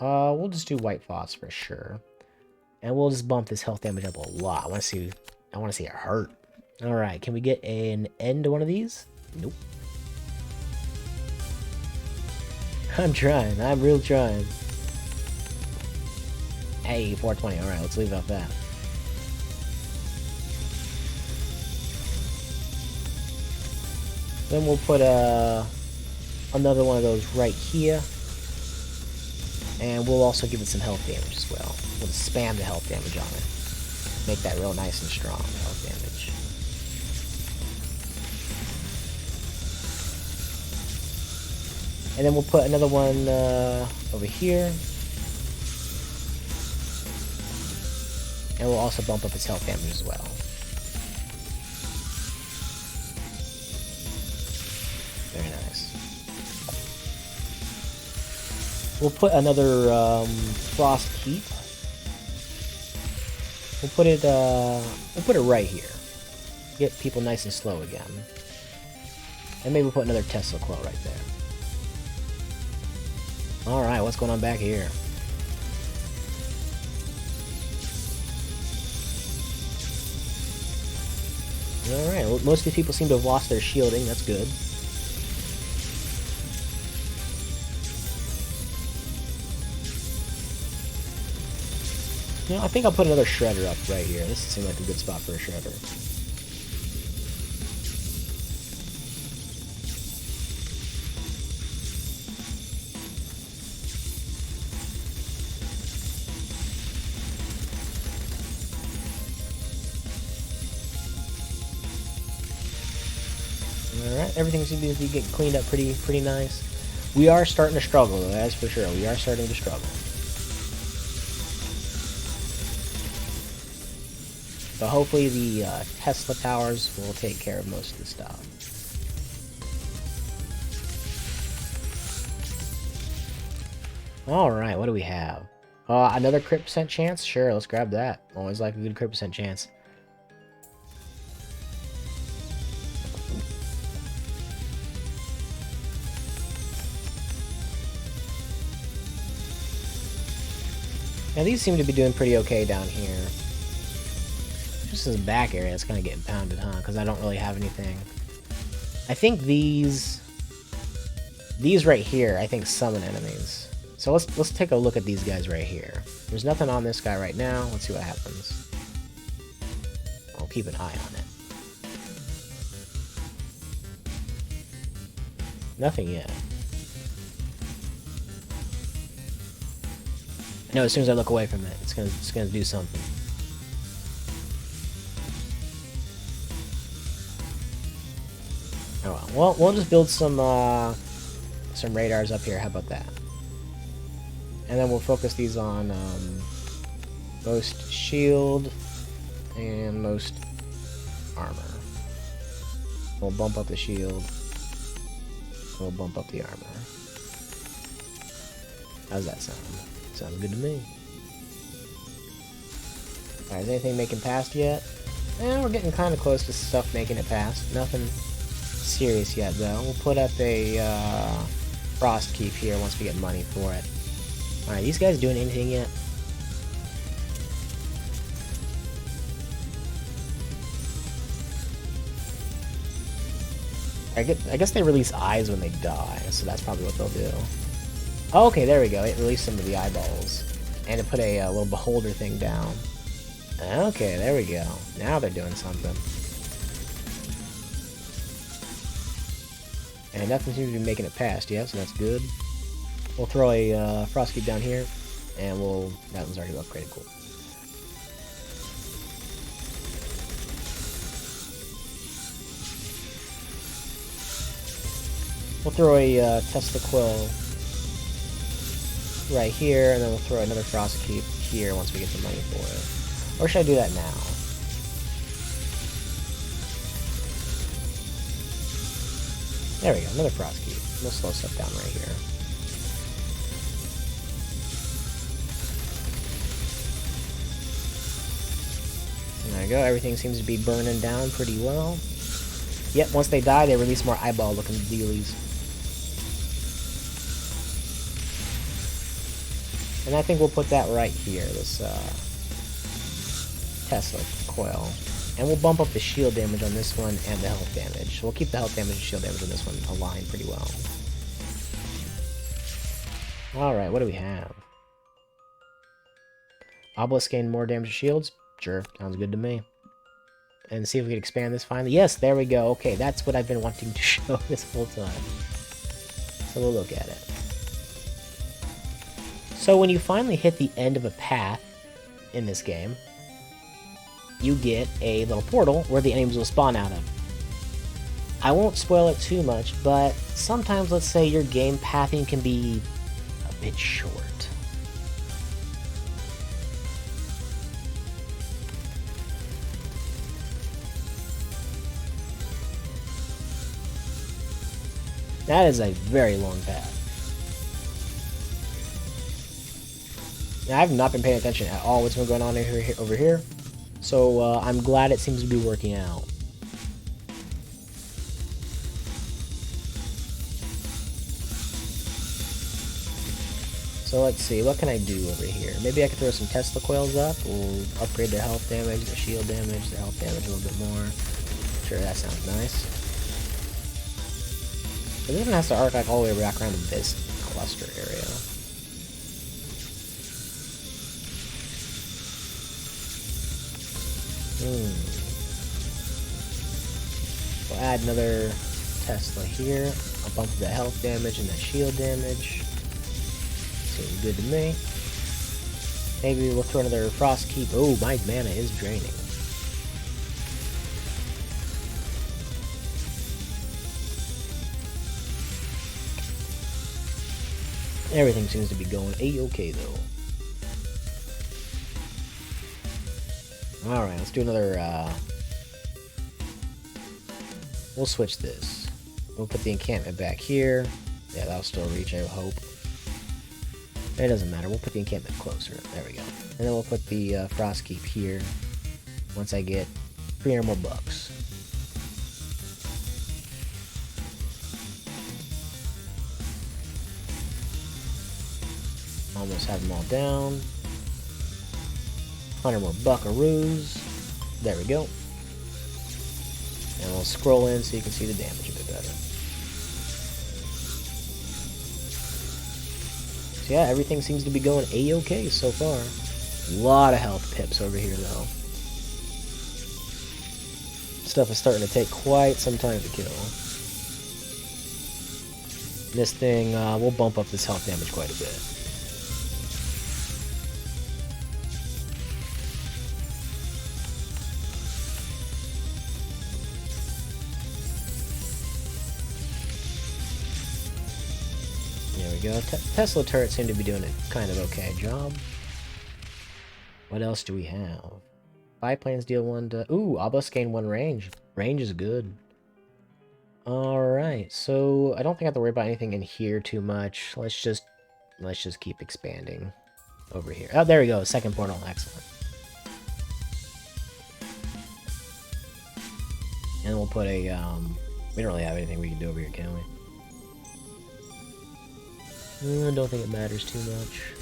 We'll just do white phosphorus for sure. And we'll just bump this health damage up a lot. I want to see it hurt. Alright, can we get an end to one of these? Nope. I'm trying. I'm real trying. Hey, 420. Alright, let's leave it off that. Then we'll put another one of those right here. And we'll also give it some health damage as well. We'll just spam the health damage on it. Make that real nice and strong, health damage. And then we'll put another one over here. And we'll also bump up its health damage as well. Very nice. We'll put another frost keep. We'll put it right here. Get people nice and slow again. And maybe we'll put another Tesla coil right there. Alright, what's going on back here? Alright, well, most of these people seem to have lost their shielding. That's good. You know, I think I'll put another shredder up right here. This seems like a good spot for a shredder. Alright, everything seems to be getting cleaned up pretty nice. We are starting to struggle, though, that's for sure. We are starting to struggle. But hopefully the Tesla towers will take care of most of the stuff. Alright, what do we have? Another crit percent chance? Sure, let's grab that. Always like a good crit percent chance. Now these seem to be doing pretty okay down here. Just this back area is kind of getting pounded, huh? Because I don't really have anything. I think these right here, I think summon enemies. So let's take a look at these guys right here. There's nothing on this guy right now. Let's see what happens. I'll keep an eye on it. Nothing yet. I know as soon as I look away from it, it's gonna do something. Oh well. Well, we'll just build some radars up here. How about that? And then we'll focus these on most shield and most armor. We'll bump up the shield. We'll bump up the armor. How's that sound? Sounds good to me. Alright, is anything making past yet? We're getting kind of close to stuff making it past. Nothing serious yet, though. We'll put up a frost keep here once we get money for it. Alright, these guys doing anything yet? I guess they release eyes when they die, so that's probably what they'll do. Oh, okay, there we go. It released some of the eyeballs. And it put a little beholder thing down. Okay, there we go. Now they're doing something. And nothing seems to be making it past yet, so that's good. We'll throw a frost cube down here, and that one's already upgraded. Cool. We'll throw a Tesla quill right here, and then we'll throw another frost cube here once we get the money for it. Or should I do that now? There we go, another frost cube. We'll slow stuff down right here. There we go, everything seems to be burning down pretty well. Yep, once they die, they release more eyeball-looking dealies. And I think we'll put that right here, this Tesla coil. And we'll bump up the shield damage on this one and the health damage. We'll keep the health damage and shield damage on this one aligned pretty well. Alright, what do we have? Obelisk gain more damage to shields? Sure, sounds good to me. And see if we can expand this finally. Yes, there we go. Okay, that's what I've been wanting to show this whole time. So we'll look at it. So when you finally hit the end of a path in this game, you get a little portal where the enemies will spawn out of. I won't spoil it too much, but sometimes, let's say, your game pathing can be a bit short. That is a very long path. Now, I have not been paying attention at all what's been going on over here. So I'm glad it seems to be working out. So let's see, what can I do over here? Maybe I could throw some Tesla coils up. We'll upgrade their health damage, their shield damage, their health damage a little bit more. Sure, that sounds nice. But this one has to arc like all the way back around to this cluster area. We'll add another Tesla here. I'll bump the health damage and the shield damage. Seems good to me. Maybe we'll throw another Frost Keep. Oh, my mana is draining. Everything seems to be going a-okay though. Alright, let's do another, we'll switch this. We'll put the encampment back here. Yeah, that'll still reach, I hope. It doesn't matter, we'll put the encampment closer. There we go. And then we'll put the Frost Keep here once I get 300 more bucks. Almost have them all down. 100 more buckaroos. There we go. And we'll scroll in so you can see the damage a bit better. So yeah, everything seems to be going a-okay so far. A lot of health pips over here though. Stuff is starting to take quite some time to kill. This thing, we'll bump up this health damage quite a bit. There we go. Tesla turrets seem to be doing a kind of okay job. What else do we have? Biplanes deal 1 to... Ooh, obelisk gain 1 range. Range is good. Alright, so I don't think I have to worry about anything in here too much. Let's just keep expanding over here. Oh, there we go. Second portal. Excellent. And we'll put a, we don't really have anything we can do over here, can we? I don't think it matters too much.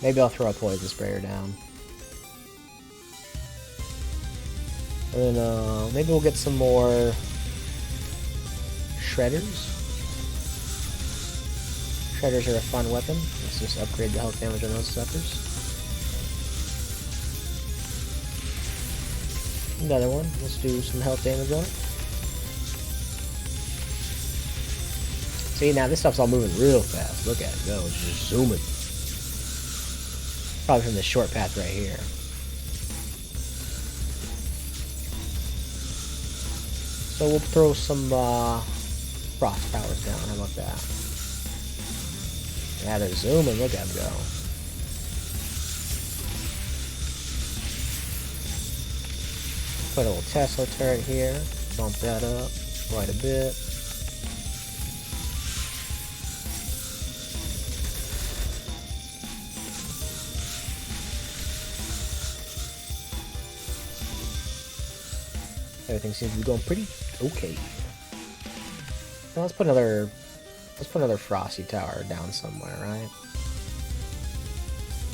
Maybe I'll throw a poison sprayer down. And then, maybe we'll get some more shredders. Shredders are a fun weapon. Let's just upgrade the health damage on those suckers. Another one. Let's do some health damage on it. See, now this stuff's all moving real fast. Look at it go. It's just zooming. Probably from this short path right here. So we'll throw some frost powers down. How about that? Yeah, they're zooming. Look at them go. Put a little Tesla turret here. Bump that up quite a bit. Everything seems to be going pretty okay. Now let's put another frosty tower down somewhere, right?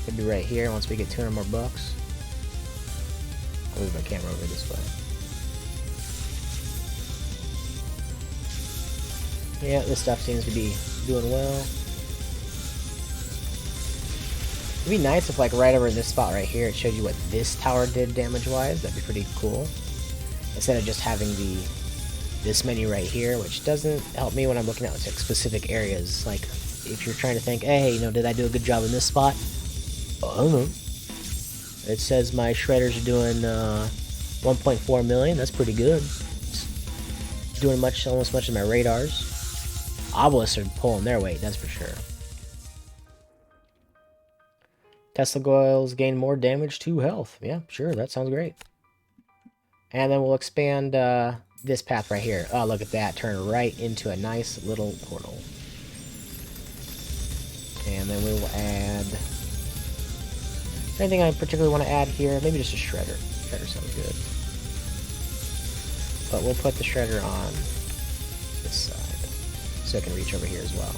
Could be right here once we get 200 more bucks. I'll move my camera over this way. Yeah, this stuff seems to be doing well. It'd be nice if, like, right over in this spot right here, it showed you what this tower did damage-wise. That'd be pretty cool. Instead of just having this menu right here, which doesn't help me when I'm looking at like specific areas. Like, if you're trying to think, hey, you know, did I do a good job in this spot? I don't know. It says my shredders are doing 1.4 million. That's pretty good. It's doing almost much of my radars. Obelisks are pulling their weight, that's for sure. Tesla coils gain more damage to health. Yeah, sure, that sounds great. And then we'll expand this path right here. Oh, look at that. Turn right into a nice little portal. And then we will add... anything I particularly want to add here? Maybe just a shredder. Shredder sounds good. But we'll put the shredder on this side, so it can reach over here as well.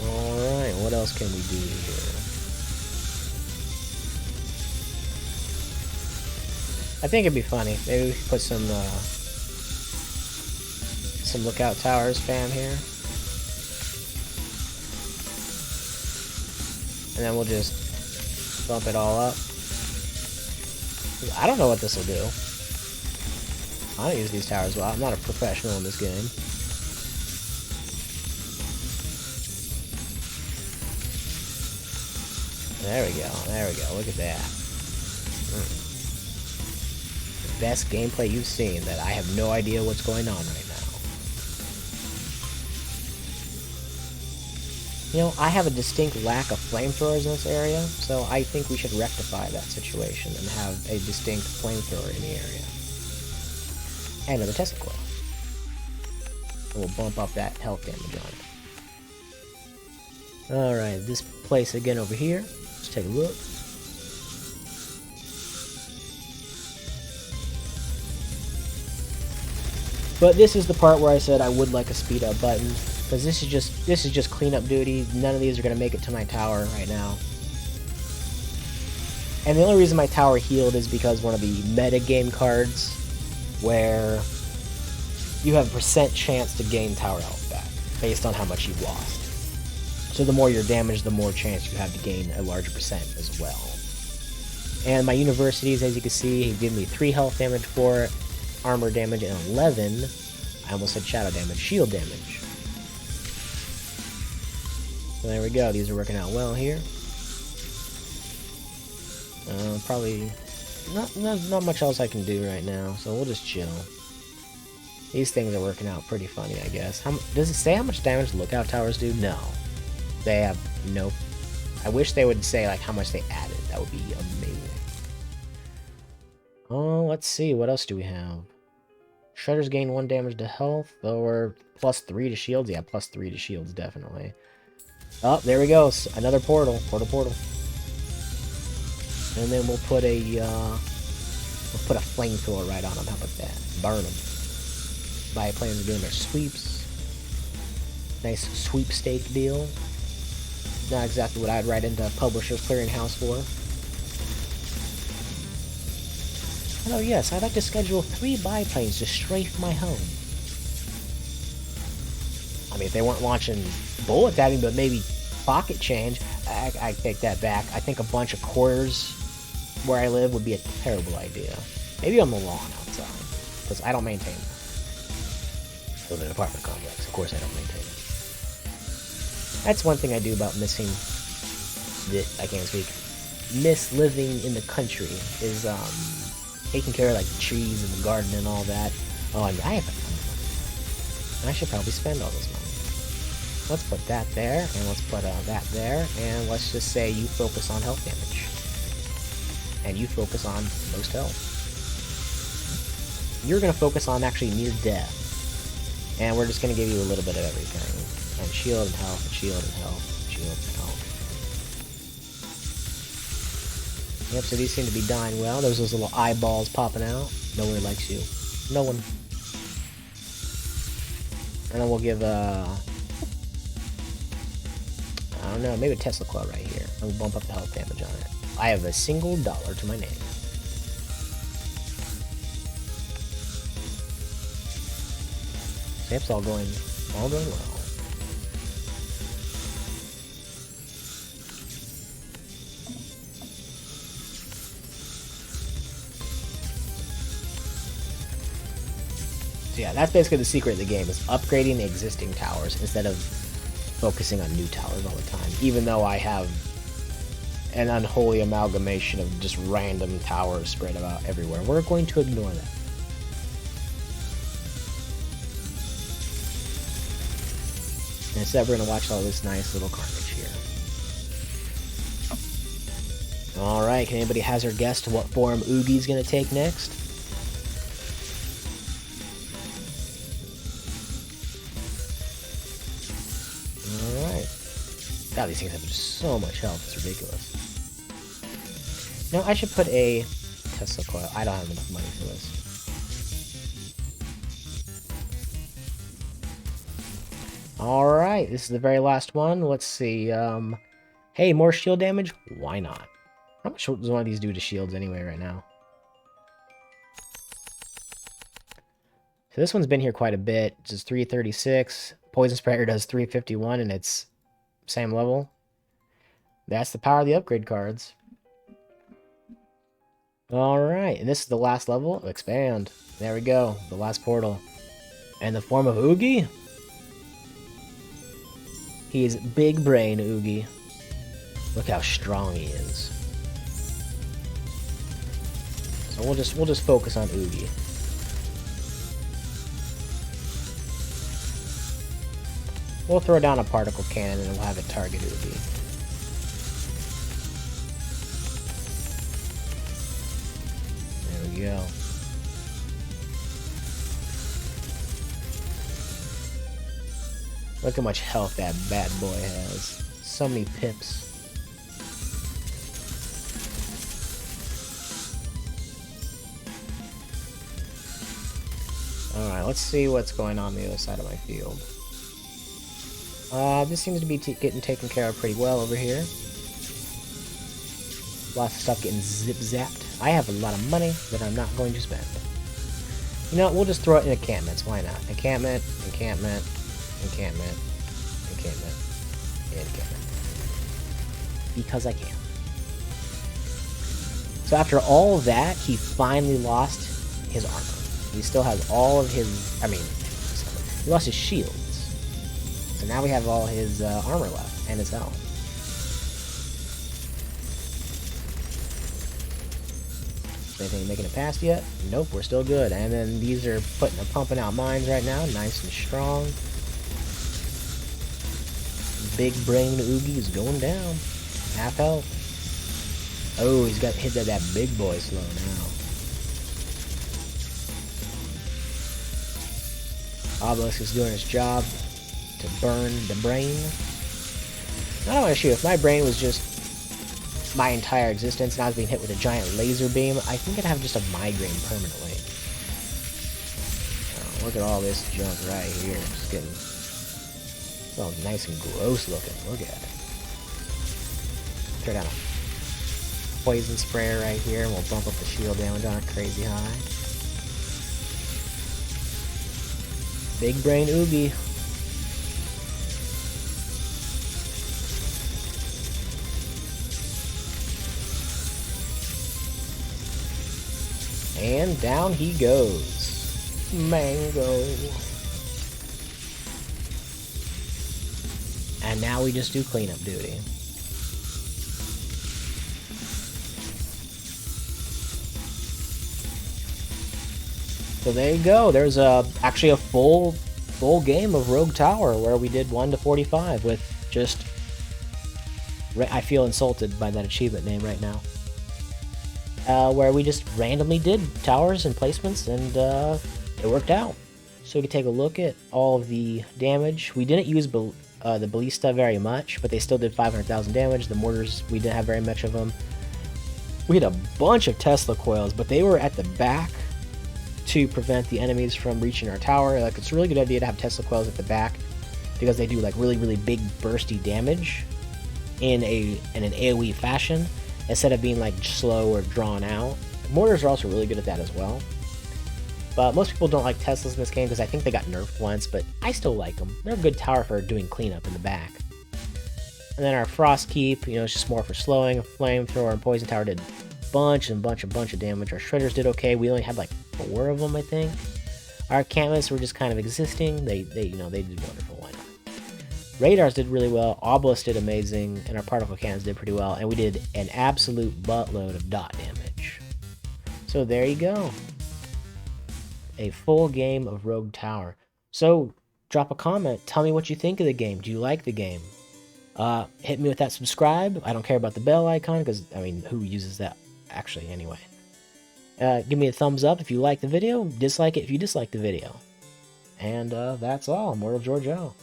Alright, what else can we do here? I think it'd be funny. Maybe we could put some lookout towers fam here. And then we'll just bump it all up. I don't know what this will do. I don't use these towers well. I'm not a professional in this game. There we go. There we go. Look at that. The best gameplay you've seen that I have no idea what's going on right now. You know, I have a distinct lack of flamethrowers in this area, so I think we should rectify that situation and have a distinct flamethrower in the area. And another Tesla coil. And we'll bump up that health damage on it. Alright, this place again over here. Let's take a look. But this is the part where I said I would like a speed up button, because this is just cleanup duty. None of these are gonna make it to my tower right now. And the only reason my tower healed is because one of the meta game cards, where you have a % chance to gain tower health back based on how much you've lost. So the more you're damaged, the more chance you have to gain a larger % as well. And my universities, as you can see, give me 3 health damage for it, armor damage, and 11, I almost said shadow damage, shield damage. So there we go, these are working out well here. Probably not much else I can do right now, so we'll just chill. These things are working out pretty funny, I guess. Does it say how much damage lookout towers do? No. They have no... I wish they would say like how much they added. That would be amazing. Oh, let's see. What else do we have? Shredders gain 1 damage to health, or +3 to shields. Yeah, +3 to shields, definitely. Oh, there we go. Another portal. Portal. And then we'll put a flamethrower right on them. How about that? Burn them. Bioplanes are doing their sweeps. Nice sweepstake deal. Not exactly what I'd write into Publishers Clearinghouse for. Oh yes, I'd like to schedule 3 biplanes to strafe my home. I mean, if they weren't launching bullets at me, but maybe pocket change, I take that back. I think a bunch of quarters where I live would be a terrible idea. Maybe on the lawn outside, because I don't maintain them. I live in an apartment complex. Of course I don't maintain it. That's one thing I do about missing... I can't speak. Miss living in the country is, taking care of, like, the trees and the garden and all that. Oh, I have a ton of money. I should probably spend all this money. Let's put that there, and let's put that there, and let's just say you focus on health damage. And you focus on most health. You're going to focus on actually near death. And we're just going to give you a little bit of everything. And shield and health, and shield and health, and shield and health. Yep, so these seem to be dying well. There's those little eyeballs popping out. No one likes you. No one. And then we'll give, I don't know, maybe a Tesla Claw right here. And we'll bump up the health damage on it. I have a single dollar to my name. Yep, it's all going well. So yeah, that's basically the secret of the game, is upgrading existing towers instead of focusing on new towers all the time. Even though I have an unholy amalgamation of just random towers spread about everywhere. We're going to ignore that. And instead we're going to watch all this nice little carnage here. Alright, can anybody hazard guess to what form Oogie's gonna take next? Alright. God, these things have just so much health, it's ridiculous. No, I should put a Tesla coil. I don't have enough money for this. Alright, this is the very last one. Let's see, hey, more shield damage? Why not? How much does one of these do to shields anyway right now? So this one's been here quite a bit. It's just 336. Poison Sprayer does 351, and it's same level. That's the power of the upgrade cards. Alright, and this is the last level. Expand. There we go. The last portal. And the form of Oogie? He is big brain Oogie. Look how strong he is. So we'll just focus on Oogie. We'll throw down a particle cannon and we'll have it target Oogie. There we go. Look how much health that bad boy has. So many pips. Alright, let's see what's going on the other side of my field. This seems to be getting taken care of pretty well over here. Lots of stuff getting zip-zapped. I have a lot of money that I'm not going to spend. You know what, we'll just throw it in encampments. Why not? Encampment, encampment, encampment, encampment, and encampment. Because I can. So after all that, he finally lost his armor. He still has all of his... I mean, he lost his shields. So now we have all his armor left, and his health. Anything making it past yet? Nope, we're still good. And then these are pumping out mines right now, nice and strong. Big brain Oogie is going down. Half health. Oh, he's got hit that big boy slow now. Obelisk is doing his job to burn the brain. I don't want to shoot. If my brain was just my entire existence and I was being hit with a giant laser beam, I think I'd have just a migraine permanently. Oh, look at all this junk right here. Just getting all nice and gross looking. Look at it. Throw down a poison sprayer right here and we'll bump up the shield damage on it crazy high. Big brain Oogie. And down he goes. Mango. And now we just do cleanup duty. So there you go. There's actually a full game of Rogue Tower where we did 1 to 45 with just... I feel insulted by that achievement name right now. Where we just randomly did towers and placements, and it worked out. So we can take a look at all of the damage. We didn't use the ballista very much, but they still did 500,000 damage. The mortars, we didn't have very much of them. We had a bunch of Tesla coils, but they were at the back to prevent the enemies from reaching our tower. Like, it's a really good idea to have Tesla coils at the back because they do like really big bursty damage in an AoE fashion, instead of being like slow or drawn out. Mortars are also really good at that as well. But most people don't like Teslas in this game because I think they got nerfed once, but I still like them. They're a good tower for doing cleanup in the back. And then our Frost Keep, you know, it's just more for slowing. Flamethrower and Poison Tower did bunch of damage. Our Shredders did okay. We only had like 4 of them, I think. Our encampments were just kind of existing. They did wonderful. Why not? Radars did really well, Obelisks did amazing, and our particle cannons did pretty well, and we did an absolute buttload of dot damage. So there you go. A full game of Rogue Tower. So drop a comment, tell me what you think of the game. Do you like the game? Hit me with that subscribe. I don't care about the bell icon because, I mean, who uses that actually anyway? Give me a thumbs up if you like the video. Dislike it if you dislike the video. And that's all. Mortal George out.